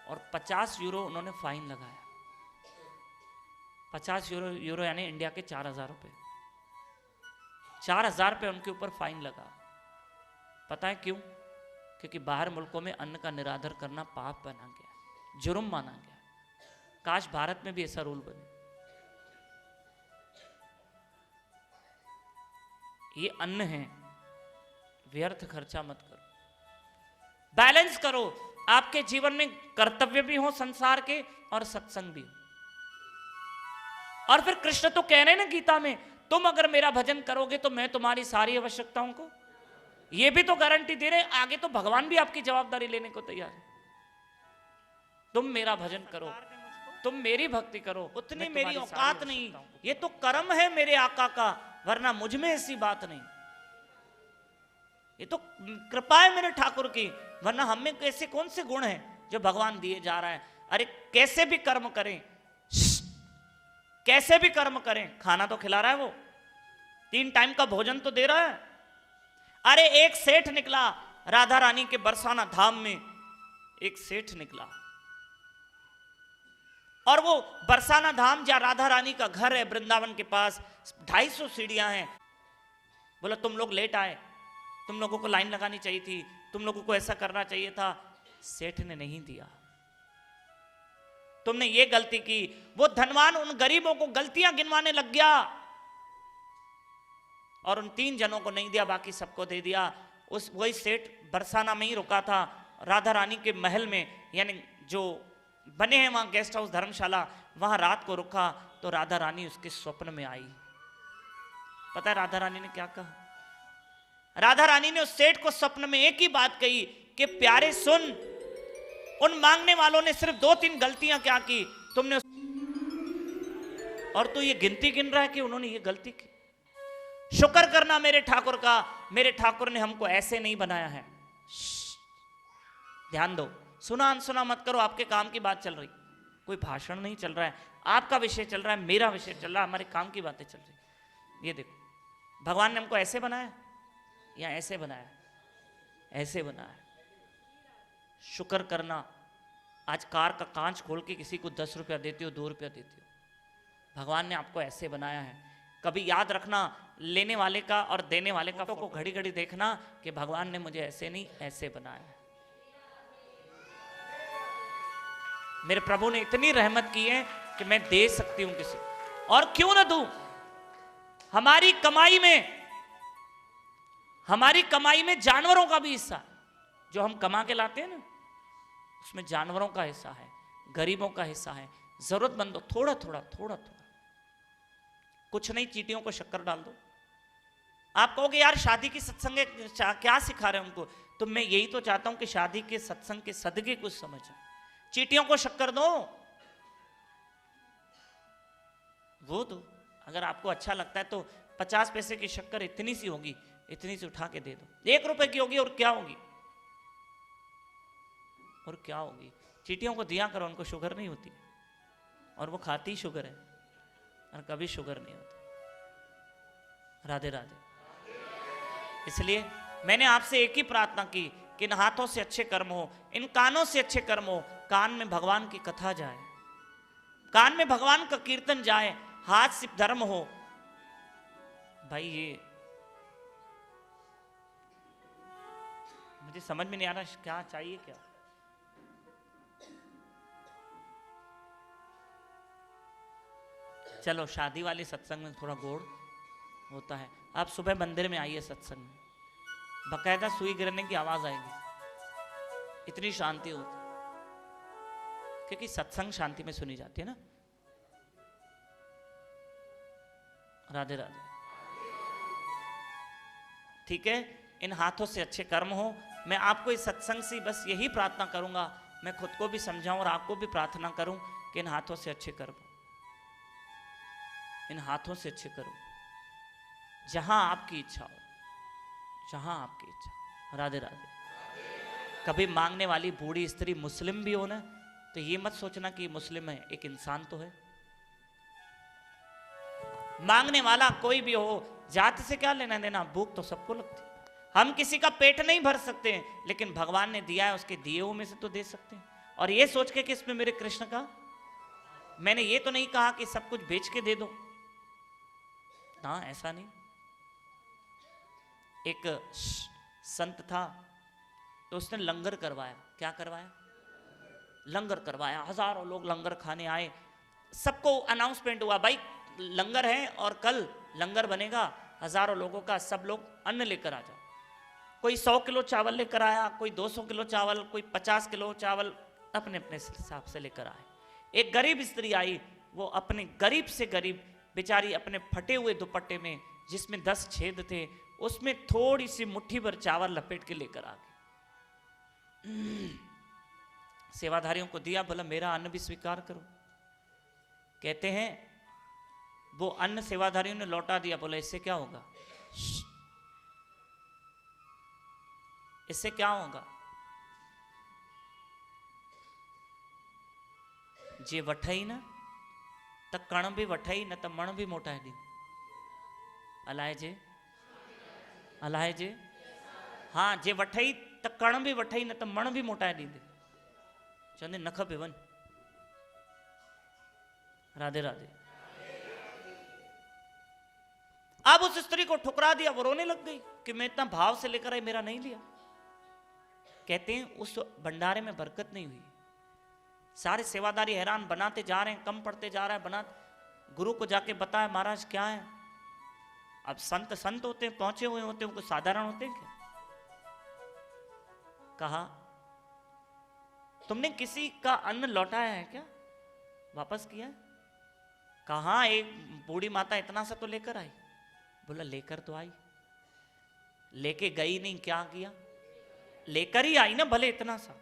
[SPEAKER 2] और 50 यूरो उन्होंने फाइन लगाया। 50 यूरो यानी इंडिया के 4000 रुपए। 4000 रुपए उनके ऊपर फाइन लगा। पता है क्यों? क्योंकि बाहर मुल्कों में अन्न का निरादर करना पाप बना गया, जुर्म माना गया। काश भारत में भी ऐसा रूल बने। ये अन्न है, व्यर्थ खर्चा मत करो, बैलेंस करो। आपके जीवन में कर्तव्य भी हो संसार के, और सत्संग भी हो। और फिर कृष्ण तो कह रहे हैं ना गीता में, तुम अगर मेरा भजन करोगे तो मैं तुम्हारी सारी आवश्यकताओं को, ये भी तो गारंटी दे रहे हैं, आगे तो भगवान भी आपकी जवाबदारी लेने को तैयार है। तुम मेरा भजन करो, तुम मेरी भक्ति करो, उतनी मेरी औकात नहीं, ये तो कर्म है मेरे आका का, वरना मुझ में ऐसी बात नहीं। ये तो कृपा है मेरे ठाकुर की, वरना हम में ऐसे कौन से गुण हैं जो भगवान दिए जा रहा है। अरे कैसे भी कर्म करें, कैसे भी कर्म करें, खाना तो खिला रहा है वो, 3 टाइम का भोजन तो दे रहा है। अरे एक सेठ निकला राधा रानी के बरसाना धाम में, एक सेठ निकला, और वो बरसाना धाम जहां राधा रानी का घर है वृंदावन के पास, 250 सीढ़ियां हैं। बोला तुम लोग लेट आए, तुम लोगों को लाइन लगानी चाहिए थी, तुम लोगों को ऐसा करना चाहिए था। सेठ ने नहीं दिया, तुमने ये गलती की। वो धनवान उन गरीबों को गलतियां गिनवाने लग गया, और उन 3 जनों को नहीं दिया, बाकी सबको दे दिया। उस वही सेठ बरसाना में ही रुका था, राधा रानी के महल में, यानी जो बने हैं वहां गेस्ट हाउस धर्मशाला, वहां रात को रुका तो राधा रानी उसके स्वप्न में आई। पता है राधा रानी ने क्या कहा? राधा रानी ने उस सेठ को स्वप्न में एक ही बात कही कि प्यारे सुन, उन मांगने वालों ने सिर्फ 2-3 गलतियां क्या की, तुमने, और तू ये गिनती गिन रहा है कि उन्होंने ये गलती की। शुक्र करना मेरे ठाकुर का, मेरे ठाकुर ने हमको ऐसे नहीं बनाया है। ध्यान दो, सुना अनसुना मत करो, आपके काम की बात चल रही, कोई भाषण नहीं चल रहा है, आपका विषय चल रहा है, मेरा विषय चल रहा है, हमारे काम की बातें चल रही। ये देखो भगवान ने हमको ऐसे बनाया या ऐसे बनाया? ऐसे बनाया। शुक्र करना, आज कार का कांच खोल के किसी को 10 रुपया देते हो, 2 रुपया देते हो, भगवान ने आपको ऐसे बनाया है। कभी याद रखना, लेने वाले का और देने वाले का को घड़ी घड़ी देखना कि भगवान ने मुझे ऐसे नहीं ऐसे बनाया है। मेरे प्रभु ने इतनी रहमत की है कि मैं दे सकती हूं किसी, और क्यों ना दूं। हमारी कमाई में जानवरों का भी हिस्सा, जो हम कमा के लाते हैं ना, उसमें जानवरों का हिस्सा है, गरीबों का हिस्सा है, जरूरतमंदों, थोड़ा थोड़ा थोड़ा थोड़ा, कुछ नहीं, चींटियों को शक्कर डाल दो। आप कहोगे यार शादी की सत्संग क्या सिखा रहे हैं उनको, तो मैं यही तो चाहता हूं कि शादी के सत्संग के सदके कुछ समझें। चींटियों को शक्कर दो, वो दो, अगर आपको अच्छा लगता है तो 50 पैसे की शक्कर इतनी सी होगी, इतनी सी उठा के दे दो, 1 रुपए की होगी, और क्या होगी, और क्या होगी। चींटियों को दिया करो, उनको शुगर नहीं होती, और वो खाती शुगर है, और कभी शुगर नहीं होती। राधे राधे। इसलिए मैंने आपसे एक ही प्रार्थना की कि इन हाथों से अच्छे कर्म हो, इन कानों से अच्छे कर्म हो, कान में भगवान की कथा जाए, कान में भगवान का कीर्तन जाए, हाथ से धर्म हो। भाई ये मुझे समझ में नहीं आ रहा क्या चाहिए क्या। चलो शादी वाले सत्संग में थोड़ा गोड़ होता है। आप सुबह मंदिर में आइए सत्संग में, बकायदा सुई गिरने की आवाज आएगी, इतनी शांति होती, क्योंकि सत्संग शांति में सुनी जाती है ना। राधे राधे। ठीक है, इन हाथों से अच्छे कर्म हो। मैं आपको इस सत्संग से बस यही प्रार्थना करूंगा, मैं खुद को भी समझाऊं और आपको भी प्रार्थना करूं कि इन हाथों से अच्छे कर्म, इन हाथों से अच्छे करो, जहां आपकी इच्छा हो, जहां आपकी इच्छा। राधे राधे। कभी मांगने वाली बूढ़ी स्त्री मुस्लिम भी हो ना, तो ये मत सोचना कि मुस्लिम है, एक इंसान तो है। मांगने वाला कोई भी हो, जात से क्या लेना देना, भूख तो सबको लगती है। हम किसी का पेट नहीं भर सकते, लेकिन भगवान ने दिया है, उसके दिए हुए में से तो दे सकते हैं। और ये सोच के कि इसमें मेरे कृष्ण का, मैंने ये तो नहीं कहा कि सब कुछ बेच के दे दो, ना, ऐसा नहीं। एक संत था, तो उसने लंगर करवाया। क्या करवाया? लंगर करवाया। हजारों लोग लंगर खाने आए, सबको अनाउंसमेंट हुआ, भाई लंगर है और कल लंगर बनेगा हजारों लोगों का, सब लोग अन्न लेकर आ जाओ। कोई 100 किलो चावल लेकर आया, कोई 200 किलो चावल, कोई 50 किलो चावल, अपने अपने हिसाब से लेकर आए। एक गरीब स्त्री आई, वो अपने गरीब से गरीब बेचारी अपने फटे हुए दुपट्टे में जिसमें 10 छेद थे उसमें थोड़ी सी मुट्ठी भर चावल लपेट के लेकर आ गई। सेवाधारियों को दिया, बोला मेरा अन्न भी स्वीकार करो। कहते हैं वो अन्न सेवाधारियों ने लौटा दिया, बोला इससे क्या होगा, इससे क्या होगा, जे वठई न त कण भी वठई न त मण भी मोटाए दी। अलाए जे, अलाए जे, हाँ जे वठई त कण भी वठई न त मण भी मोटाए ॾींदे। चवंदे न खपे वञ। राधे राधे। अब उस स्त्री को ठुकरा दिया, वो रोने लग गई कि मैं इतना भाव से लेकर आई, मेरा नहीं लिया। कहते हैं उस भंडारे में बरकत नहीं हुई। सारे सेवादारी हैरान, बनाते जा रहे हैं, कम पड़ते जा रहा है बना। गुरु को जाके बताया महाराज क्या है। अब संत संत होते हैं, पहुंचे हुए होते हैं, कुछ साधारण होते हैं क्या। कहा तुमने किसी का अन्न लौटाया है क्या, वापस किया है। कहा एक बूढ़ी माता इतना सा तो लेकर आई। बोला लेकर तो आई, लेके गई नहीं, क्या किया, लेकर ही आई ना, भले इतना सा।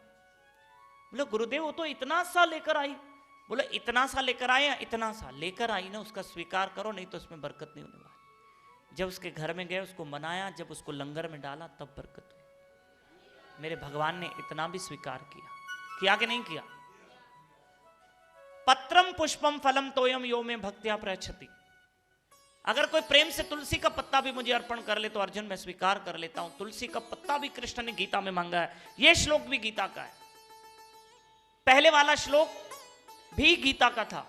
[SPEAKER 2] बोले गुरुदेव वो तो इतना सा लेकर आई। बोले इतना सा लेकर आए या इतना सा लेकर आई ना, उसका स्वीकार करो, नहीं तो उसमें बरकत नहीं होने वाली। जब उसके घर में गए, उसको मनाया, जब उसको लंगर में डाला तब बरकत हुई। मेरे भगवान ने इतना भी स्वीकार किया कि नहीं किया। पत्रम पुष्पम फलम तोयम यो में भक्त्या प्रयच्छति। अगर कोई प्रेम से तुलसी का पत्ता भी मुझे अर्पण कर ले तो अर्जुन मैं स्वीकार कर लेता हूं। तुलसी का पत्ता भी कृष्ण ने गीता में मांगा है, यह श्लोक भी गीता का है। पहले वाला श्लोक भी गीता का था।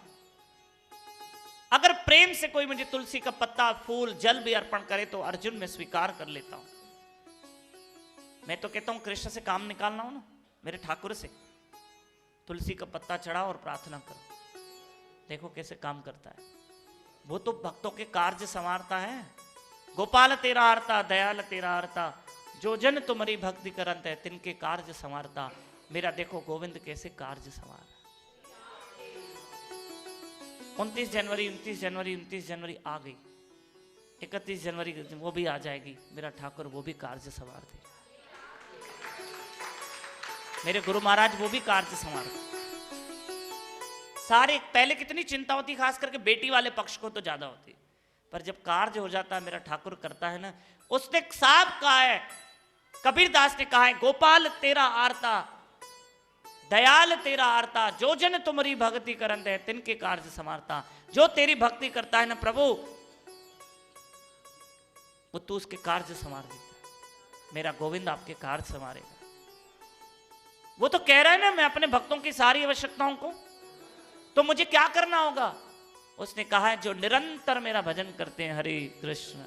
[SPEAKER 2] अगर प्रेम से कोई मुझे तुलसी का पत्ता, फूल, जल भी अर्पण करे तो अर्जुन मैं स्वीकार कर लेता हूं। मैं तो कहता हूं कृष्ण से काम निकालना हो ना, मेरे ठाकुर से तुलसी का पत्ता चढ़ाओ और प्रार्थना करो, देखो कैसे काम करता है। वो तो भक्तों के कार्य संवारता है। गोपाल तेरा आरता, दयाल तेरा आरता, जो जन तुम्हारी भक्ति करंत है तिनके कार्य संवारता। मेरा देखो गोविंद कैसे कार्य संवार। 29 जनवरी 29 जनवरी 29 जनवरी आ गई, 31 जनवरी वो भी आ जाएगी। मेरा ठाकुर वो भी कार्य संवार दे। मेरे गुरु महाराज वो भी कार्य संवार। सारे पहले कितनी चिंता होती, खास करके बेटी वाले पक्ष को तो ज्यादा होती, पर जब कार्य हो जाता है मेरा ठाकुर करता है ना। उसने साफ कहा है, कबीर दास ने कहा है, गोपाल तेरा आरता, दयाल तेरा आरता, जो जन तुम्हारी भक्ति करंत है तिनके कार्य समारता। जो तेरी भक्ति करता है ना प्रभु, वो तू उसके कार्य संवार देता है। मेरा गोविंद आपके कार्य संवारेगा। वो तो कह रहा है ना मैं अपने भक्तों की सारी आवश्यकताओं को, तो मुझे क्या करना होगा। उसने कहा है जो निरंतर मेरा भजन करते हैं, हरे कृष्ण।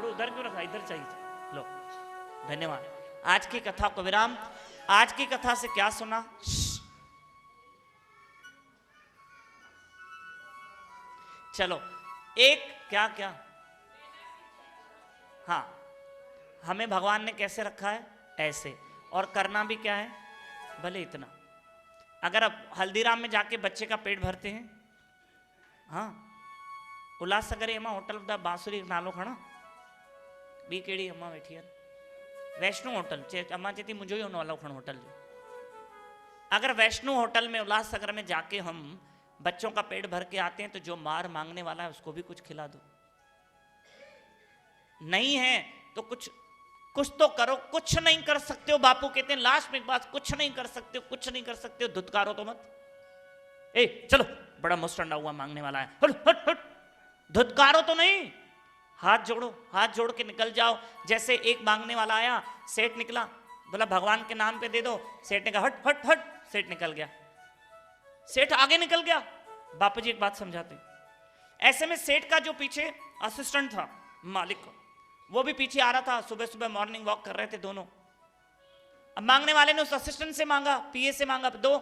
[SPEAKER 2] उधर क्यों रखा, इधर चाहिए। लो धन्यवाद। आज की कथा को विराम। आज की कथा से क्या सुना, चलो एक क्या क्या, हाँ हमें भगवान ने कैसे रखा है ऐसे, और करना भी क्या है, भले इतना। अगर अब हल्दीराम में जाके बच्चे का पेट भरते हैं, हाँ उल्लासनगर एम होटल बांसुरी नालो खड़ा बी केड़ी अम्मा वेठी है वैष्णो होटल चे अम्मा चेती मुझे ही नालो खण होटल जो। अगर वैष्णो होटल में उल्लासनगर में जाके हम बच्चों का पेट भर के आते हैं तो जो मार मांगने वाला है उसको भी कुछ खिला दो। नहीं है तो कुछ तो करो। कुछ नहीं कर सकते हो, बापू कहते हैं लास्ट में एक बात, कुछ नहीं कर सकते हो, कुछ नहीं कर सकते हो, धुतकारो तो मत। ए चलो बड़ा मुस्टंडा हुआ मांगने वाला है, हट हट हट, धुतकारो तो नहीं, हाथ जोड़ो, हाथ जोड़ के निकल जाओ। जैसे एक मांगने वाला आया, सेठ निकला, बोला भगवान के नाम पे दे दो। सेठ ने कहा हट हट हट, सेठ निकल गया, सेठ आगे निकल गया। बापू जी एक बात समझाते, ऐसे में सेठ का जो पीछे असिस्टेंट था मालिक को, वो भी पीछे आ रहा था, सुबह सुबह मॉर्निंग वॉक कर रहे थे दोनों। अब मांगने वाले ने उस असिस्टेंट से मांगा, पीए से मांगा, दो।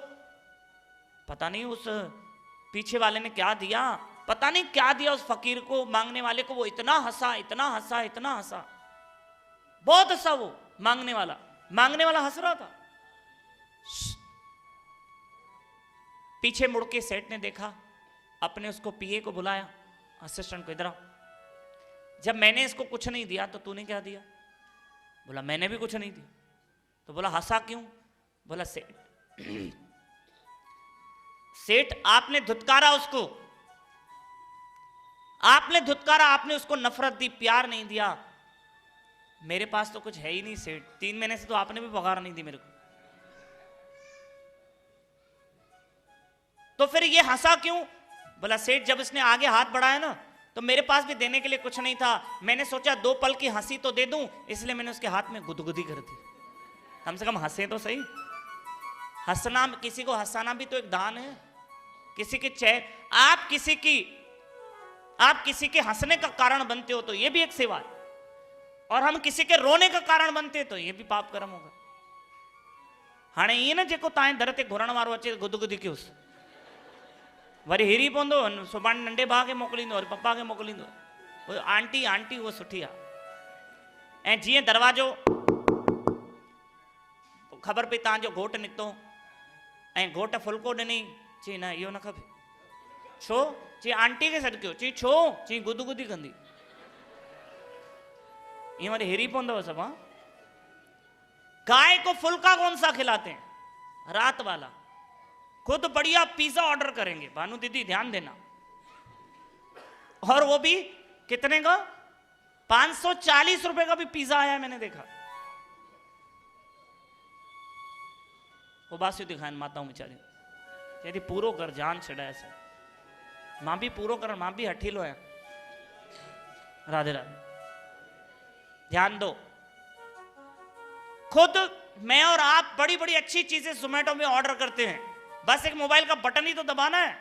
[SPEAKER 2] पता नहीं उस पीछे वाले ने क्या दिया, पता नहीं क्या दिया उस फकीर को, मांगने वाले को। वो इतना हंसा, इतना हंसा, इतना हंसा, बहुत हंसा वो मांगने वाला। मांगने वाला हंस रहा था। पीछे मुड़ के सेठ ने देखा, अपने उसको पीए को बुलाया, असिस्टेंट को, इधर आओ, जब मैंने इसको कुछ नहीं दिया तो तूने क्या दिया? बोला मैंने भी कुछ नहीं दिया। तो बोला हंसा क्यों? बोला सेठ आपने धुतकारा उसको, आपने धुतकारा, आपने उसको नफरत दी, प्यार नहीं दिया। मेरे पास तो कुछ है ही नहीं सेठ, 3 महीने से तो आपने भी पगार नहीं दी मेरे को, तो फिर ये हंसा क्यों? बोला सेठ जब इसने आगे हाथ बढ़ाया ना तो मेरे पास भी देने के लिए कुछ नहीं था, मैंने सोचा 2 पल की हंसी तो दे दूं, इसलिए मैंने उसके हाथ में गुदगुदी कर दी। कम से कम हंसे तो सही। हंसना, किसी को हंसाना भी तो एक दान है। किसी के चेहरे, आप किसी के हंसने का कारण बनते हो तो ये भी एक सेवा है, और हम किसी के रोने का कारण बनते तो ये भी पाप कर्म होगा। हाणे ये ना जेको ताए दर ते घुरण वारो अचे गुदगुदी कयोसि, वरी हिरी पवंदो, सुभाणे नंढे भाउ खे मोकिलींदो, वरी पप्पा खे मोकिलींदो, वो आंटी उहो सुठी आहे। ऐं जीअं दरवाजो ख़बर पई तव्हांजो घोटु निकितो ऐं घोट फुल्को ॾिनई, चई न इहो न खपे, छो? चई आंटी खे सॾु कयो, चई छो? चई गुदगुदी कंदी। ईअं वरी हिरी पवंदव सभु। हाँ, गाय को फुल्का कौन सा खिलाते हैं? रात वाला। खुद बढ़िया पिज्जा ऑर्डर करेंगे, भानु दीदी ध्यान देना, और वो भी कितने का? 540 रुपए का भी पिज्जा आया है, मैंने देखा। वो बासियों दिखाएं माताऊं बेचारी, यदि पूरो कर जान छड़ाया से, मां भी पूरो कर, मां भी हठीलो है। राधे राधे। ध्यान दो, खुद मैं और आप बड़ी बड़ी अच्छी चीजें जोमेटो में ऑर्डर करते हैं, बस एक मोबाइल का बटन ही तो दबाना है।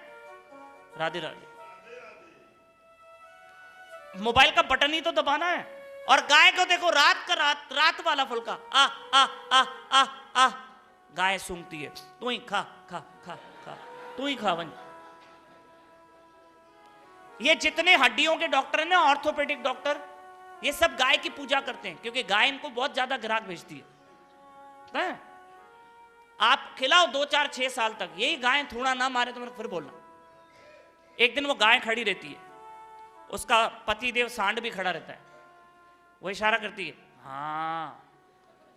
[SPEAKER 2] राधे राधे। मोबाइल का बटन ही तो दबाना है। और गाय को देखो, रात वाला फुल्का, आ आ आ आ आ, गाय सूंघती है, तू ही खा खा खा खा, तू ही खा वन। ये जितने हड्डियों के डॉक्टर हैं ना, ऑर्थोपेडिक डॉक्टर, ये सब गाय की पूजा करते हैं, क्योंकि गाय इनको बहुत ज्यादा ग्राहक भेजती है। आप खिलाओ 2 4 6 साल तक, यही गाय थूड़ा ना मारे तो मेरे फिर बोलना। एक दिन वो गाय खड़ी रहती है, उसका पति देव सांड भी खड़ा रहता है, वो इशारा करती है, हाँ।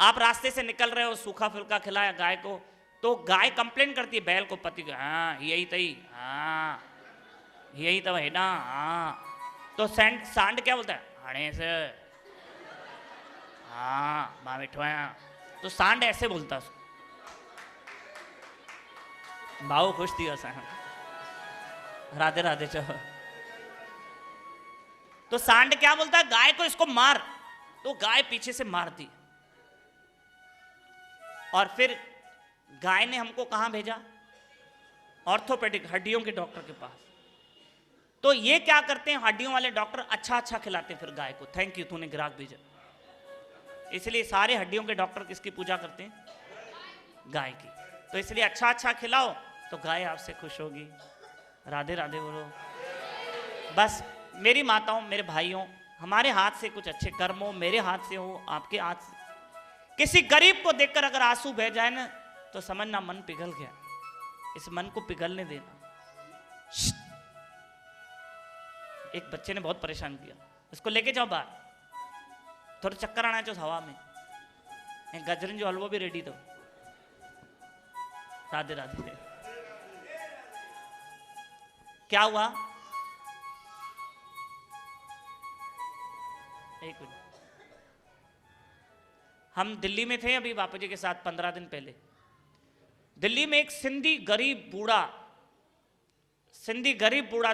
[SPEAKER 2] आप रास्ते से निकल रहे हो, सूखा फुल्का खिलाया गाय को, तो गाय कंप्लेन करती है बैल को, पति को, हाँ यही तई, हाँ यही तो है ना, हाँ। तो सांड क्या बोलता है? हणे से, हाँ मां बैठो आया। तो सांड ऐसे बोलता है, भाव खुश थी असा। राधे राधे। चलो, तो सांड क्या बोलता है? गाय को इसको मार। तो गाय पीछे से मारती, और फिर गाय ने हमको कहां भेजा? ऑर्थोपेडिक, हड्डियों के डॉक्टर के पास। तो ये क्या करते हैं हड्डियों वाले डॉक्टर? अच्छा अच्छा खिलाते हैं फिर गाय को। थैंक यू, तूने ग्राहक भेजा। इसलिए सारे हड्डियों के डॉक्टर किसकी पूजा करते हैं? गाय की। तो इसलिए अच्छा अच्छा खिलाओ तो गाय आपसे खुश होगी। राधे राधे बोलो। बस मेरी माताओं, मेरे भाइयों, हमारे हाथ से कुछ अच्छे कर्म हो, मेरे हाथ से हो, आपके हाथ से। किसी गरीब को देखकर अगर आंसू बह जाए ना, तो समझना मन पिघल गया। इस मन को पिघलने देना। एक बच्चे ने बहुत परेशान किया, इसको लेके जाओ बाहर, थोड़ा चक्कर आना चाहिए हवा में, गजरन जो हलवो भी रेडी दो। राधे राधे। क्या हुआ? एक मिनट। हम दिल्ली में थे अभी बापू जी के साथ 15 दिन पहले। दिल्ली में एक सिंधी गरीब बूढ़ा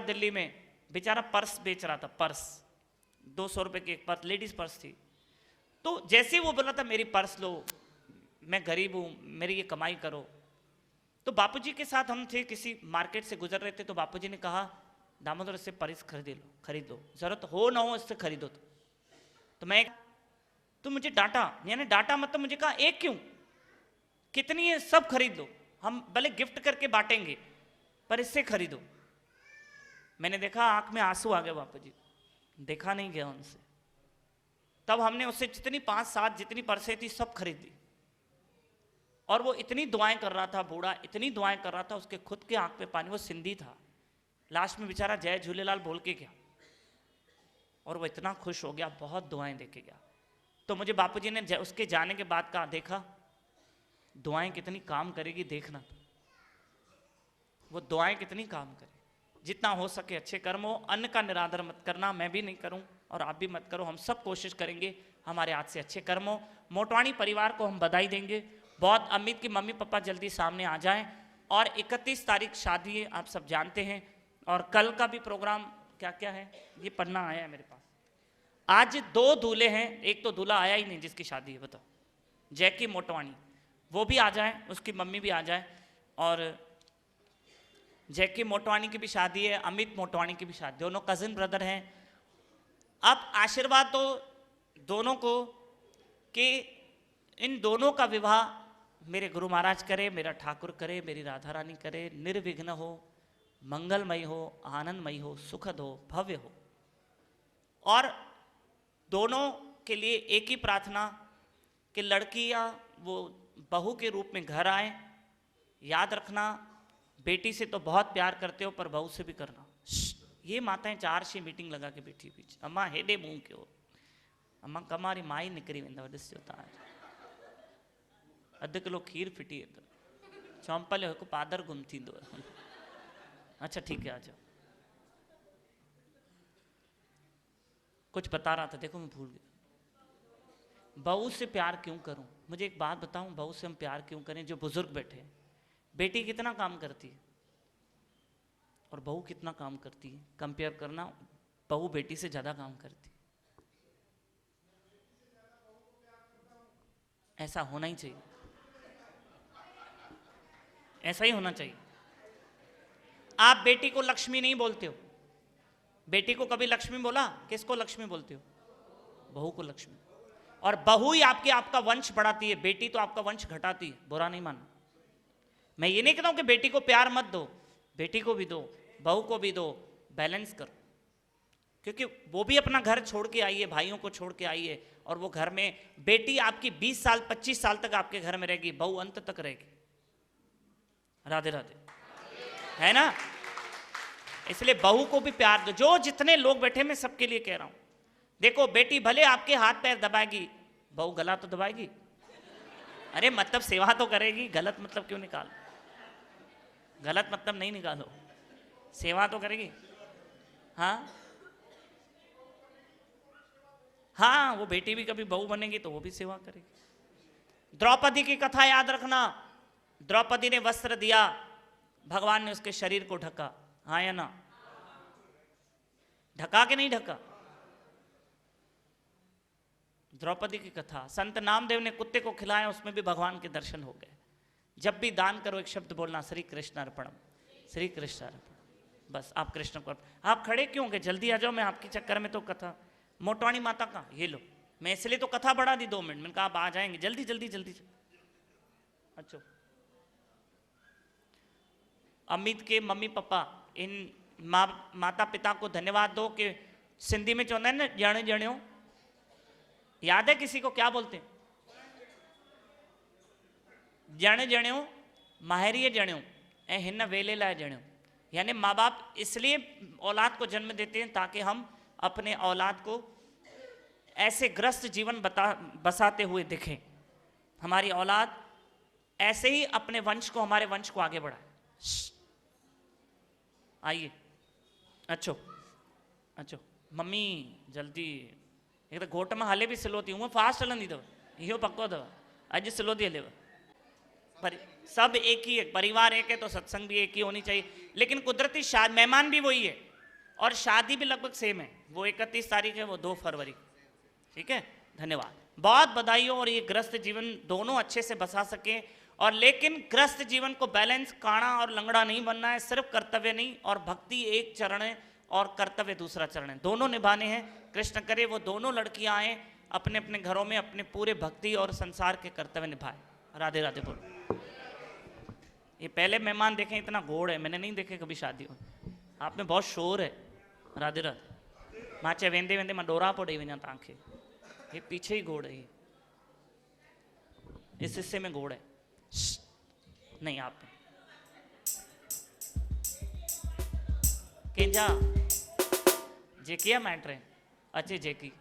[SPEAKER 2] दिल्ली में बेचारा पर्स बेच रहा था। पर्स 200 रुपए की एक पर्स, लेडीज पर्स थी। तो जैसे ही वो बोला था मेरी पर्स लो, मैं गरीब हूं, मेरी ये कमाई करो। तो बापूजी के साथ हम थे, किसी मार्केट से गुजर रहे थे, तो बापूजी ने कहा दामोदर इससे पर्स खरीद लो, जरूरत हो ना हो इससे खरीदो। तो मैं, तो मुझे डांटा, यानी डांटा मतलब मुझे कहा एक क्यों, कितनी है, सब खरीद लो, हम भले गिफ्ट करके बांटेंगे पर इससे खरीदो। मैंने देखा आंख में आंसू आ गए बापूजी, देखा नहीं गया उनसे। तब हमने उससे जितनी 5-7 जितनी पर्सें थी सब खरीद ली। और वो इतनी दुआएं कर रहा था बूढ़ा, इतनी दुआएं कर रहा था, उसके खुद के आंख पे पानी, वो सिंधी था, लास्ट में बेचारा जय झूलेलाल बोल के गया और वो इतना खुश हो गया, बहुत दुआएं दे के गया। तो मुझे बापूजी ने उसके जाने के बाद कहा, देखा दुआएं कितनी काम करेगी, देखना वो दुआएं कितनी काम करे। जितना हो सके अच्छे कर्म हो, अन्न का निरादर मत करना, मैं भी नहीं करूं और आप भी मत करो, हम सब कोशिश करेंगे हमारे हाथ से अच्छे कर्म हो। मोटवाणी परिवार को हम बधाई देंगे बहुत। अमित की मम्मी पापा जल्दी सामने आ जाएं। और 31 तारीख शादी है, आप सब जानते हैं। और कल का भी प्रोग्राम क्या क्या है, ये पढ़ना आया है मेरे पास। आज 2 दूल्हे हैं, एक तो दूल्हा आया ही नहीं जिसकी शादी है, बताओ, जैकी मोटवाणी, वो भी आ जाए, उसकी मम्मी भी आ जाए। और जैकी मोटवाणी की भी शादी है, अमित मोटवाणी की भी शादी, दोनों कजिन ब्रदर हैं। अब आशीर्वाद तो दोनों को कि इन दोनों का विवाह मेरे गुरु महाराज करे, मेरा ठाकुर करे, मेरी राधा रानी करे, निर्विघ्न हो, मंगलमय हो, आनंदमय हो, सुखद हो, भव्य हो। और दोनों के लिए एक ही प्रार्थना कि लड़कियां वो बहू के रूप में घर आए। याद रखना, बेटी से तो बहुत प्यार करते हो पर बहू से भी करना। ये माताएं 4 शी मीटिंग लगा के बैठी बीच, अम्मा हेडे मुंह क्यों, अम्मा कमारी माई निकरी वेंदा ॾिसजो तव्हां, अधु किलो खीर फिटी है, चौंपल हिकु पादर गुम थींदो। अच्छा ठीक है, आ जाओ। कुछ बता रहा था, देखो मैं भूल गया। बहू से प्यार क्यों करूं, मुझे एक बात बताऊं, बहू से हम प्यार क्यों करें। जो बुजुर्ग बैठे हैं, बेटी कितना काम करती है और बहू कितना काम करती है, कंपेयर करना, बहू बेटी से ज्यादा काम करती है। ऐसा होना ही चाहिए, ऐसा ही होना चाहिए। आप बेटी को लक्ष्मी नहीं बोलते हो, बेटी को कभी लक्ष्मी बोला, किसको लक्ष्मी बोलते हो, बहू को लक्ष्मी। और बहू ही आपका वंश बढ़ाती है, बेटी तो आपका वंश घटाती है, बुरा नहीं मानना। मैं ये नहीं कहता हूं कि बेटी को प्यार मत दो, बेटी को भी दो, बहू को भी दो, बैलेंस करो। क्योंकि वो भी अपना घर छोड़ के आई है, भाइयों को छोड़ के आई है, और वो घर में बेटी आपकी 20 साल 25 साल तक आपके घर में रहेगी, बहू अंत तक रहेगी। राधे राधे, है ना। इसलिए बहू को भी प्यार दो। जो जितने लोग बैठे, मैं सबके लिए कह रहा हूं, देखो बेटी भले आपके हाथ पैर दबाएगी, बहू गला तो दबाएगी। अरे मतलब सेवा तो करेगी, गलत मतलब क्यों निकाल, गलत मतलब नहीं निकालो, सेवा तो करेगी। हाँ हाँ, वो बेटी भी कभी बहू बनेगी तो वो भी सेवा करेगी। द्रौपदी की कथा याद रखना, द्रौपदी ने वस्त्र दिया, भगवान ने उसके शरीर को ढका, हाँ या ना, ढका कि नहीं ढका। द्रौपदी की कथा, संत नामदेव ने कुत्ते को खिलाया, उसमें भी भगवान के दर्शन हो गए। जब भी दान करो एक शब्द बोलना, श्री कृष्ण अर्पणम, श्री कृष्ण अर्पण। बस आप कृष्ण को, आप खड़े क्यों गए, जल्दी आ जाओ, मैं आपके चक्कर में तो कथा। मोटवाणी माता का ये लो, मैं इसलिए तो कथा बढ़ा दी 2 मिनट, मैंने कहा आप आ जाएंगे, जल्दी जल्दी जल्दी। अच्छा, अमित के मम्मी पापा, इन माता पिता को धन्यवाद दो कि सिंधी में चवंदा आहिनि न, ॼण ॼणियो, याद है किसी को क्या बोलते हैं, ॼण ॼणियो, माहिरीअ ॼणियो ऐं हिन वेले लाइ ॼणियो। यानी माँ बाप इसलिए औलाद को जन्म देते हैं ताकि हम अपने औलाद को ऐसे ग्रस्त जीवन बसाते हुए दिखें, हमारी औलाद ऐसे ही अपने वंश को, हमारे वंश को आगे बढ़ाए। आइए, अच्छो अच्छो, मम्मी जल्दी, एक तो घोट में हले भी स्लो थी, हूँ फास्ट हलंदी अथव, इहो पक्को अथव, अॼु स्लो थी हलेव। पर सब एक ही है, परिवार एक है तो सत्संग भी एक ही होनी चाहिए। लेकिन कुदरती मेहमान भी वही है और शादी भी लगभग सेम है, वो 31 तारीख है, वो 2 फरवरी। ठीक है, धन्यवाद, बहुत बधाई हो। और ये ग्रस्त जीवन दोनों अच्छे से बसा सके। और लेकिन ग्रस्त जीवन को बैलेंस, काड़ा और लंगड़ा नहीं बनना है, सिर्फ कर्तव्य नहीं, और भक्ति एक चरण है और कर्तव्य दूसरा चरण है, दोनों निभाने हैं। कृष्ण करे वो दोनों लड़कियां आए, अपने अपने घरों में अपने पूरे भक्ति और संसार के कर्तव्य निभाए। राधे राधे बोलो। ये पहले मेहमान देखें, इतना घोड़ है, मैंने नहीं देखे कभी शादी में, आप में बहुत शोर है। राधे राधे, मां चे वेंदे वेंदे मां डोरा पो ॾेई वञा तव्हांखे, ये पीछे ही घोड़ है, ये इस हिस्से में घोड़ है। नहीं आप केंजा जे किया मैटर है अच्छे जे की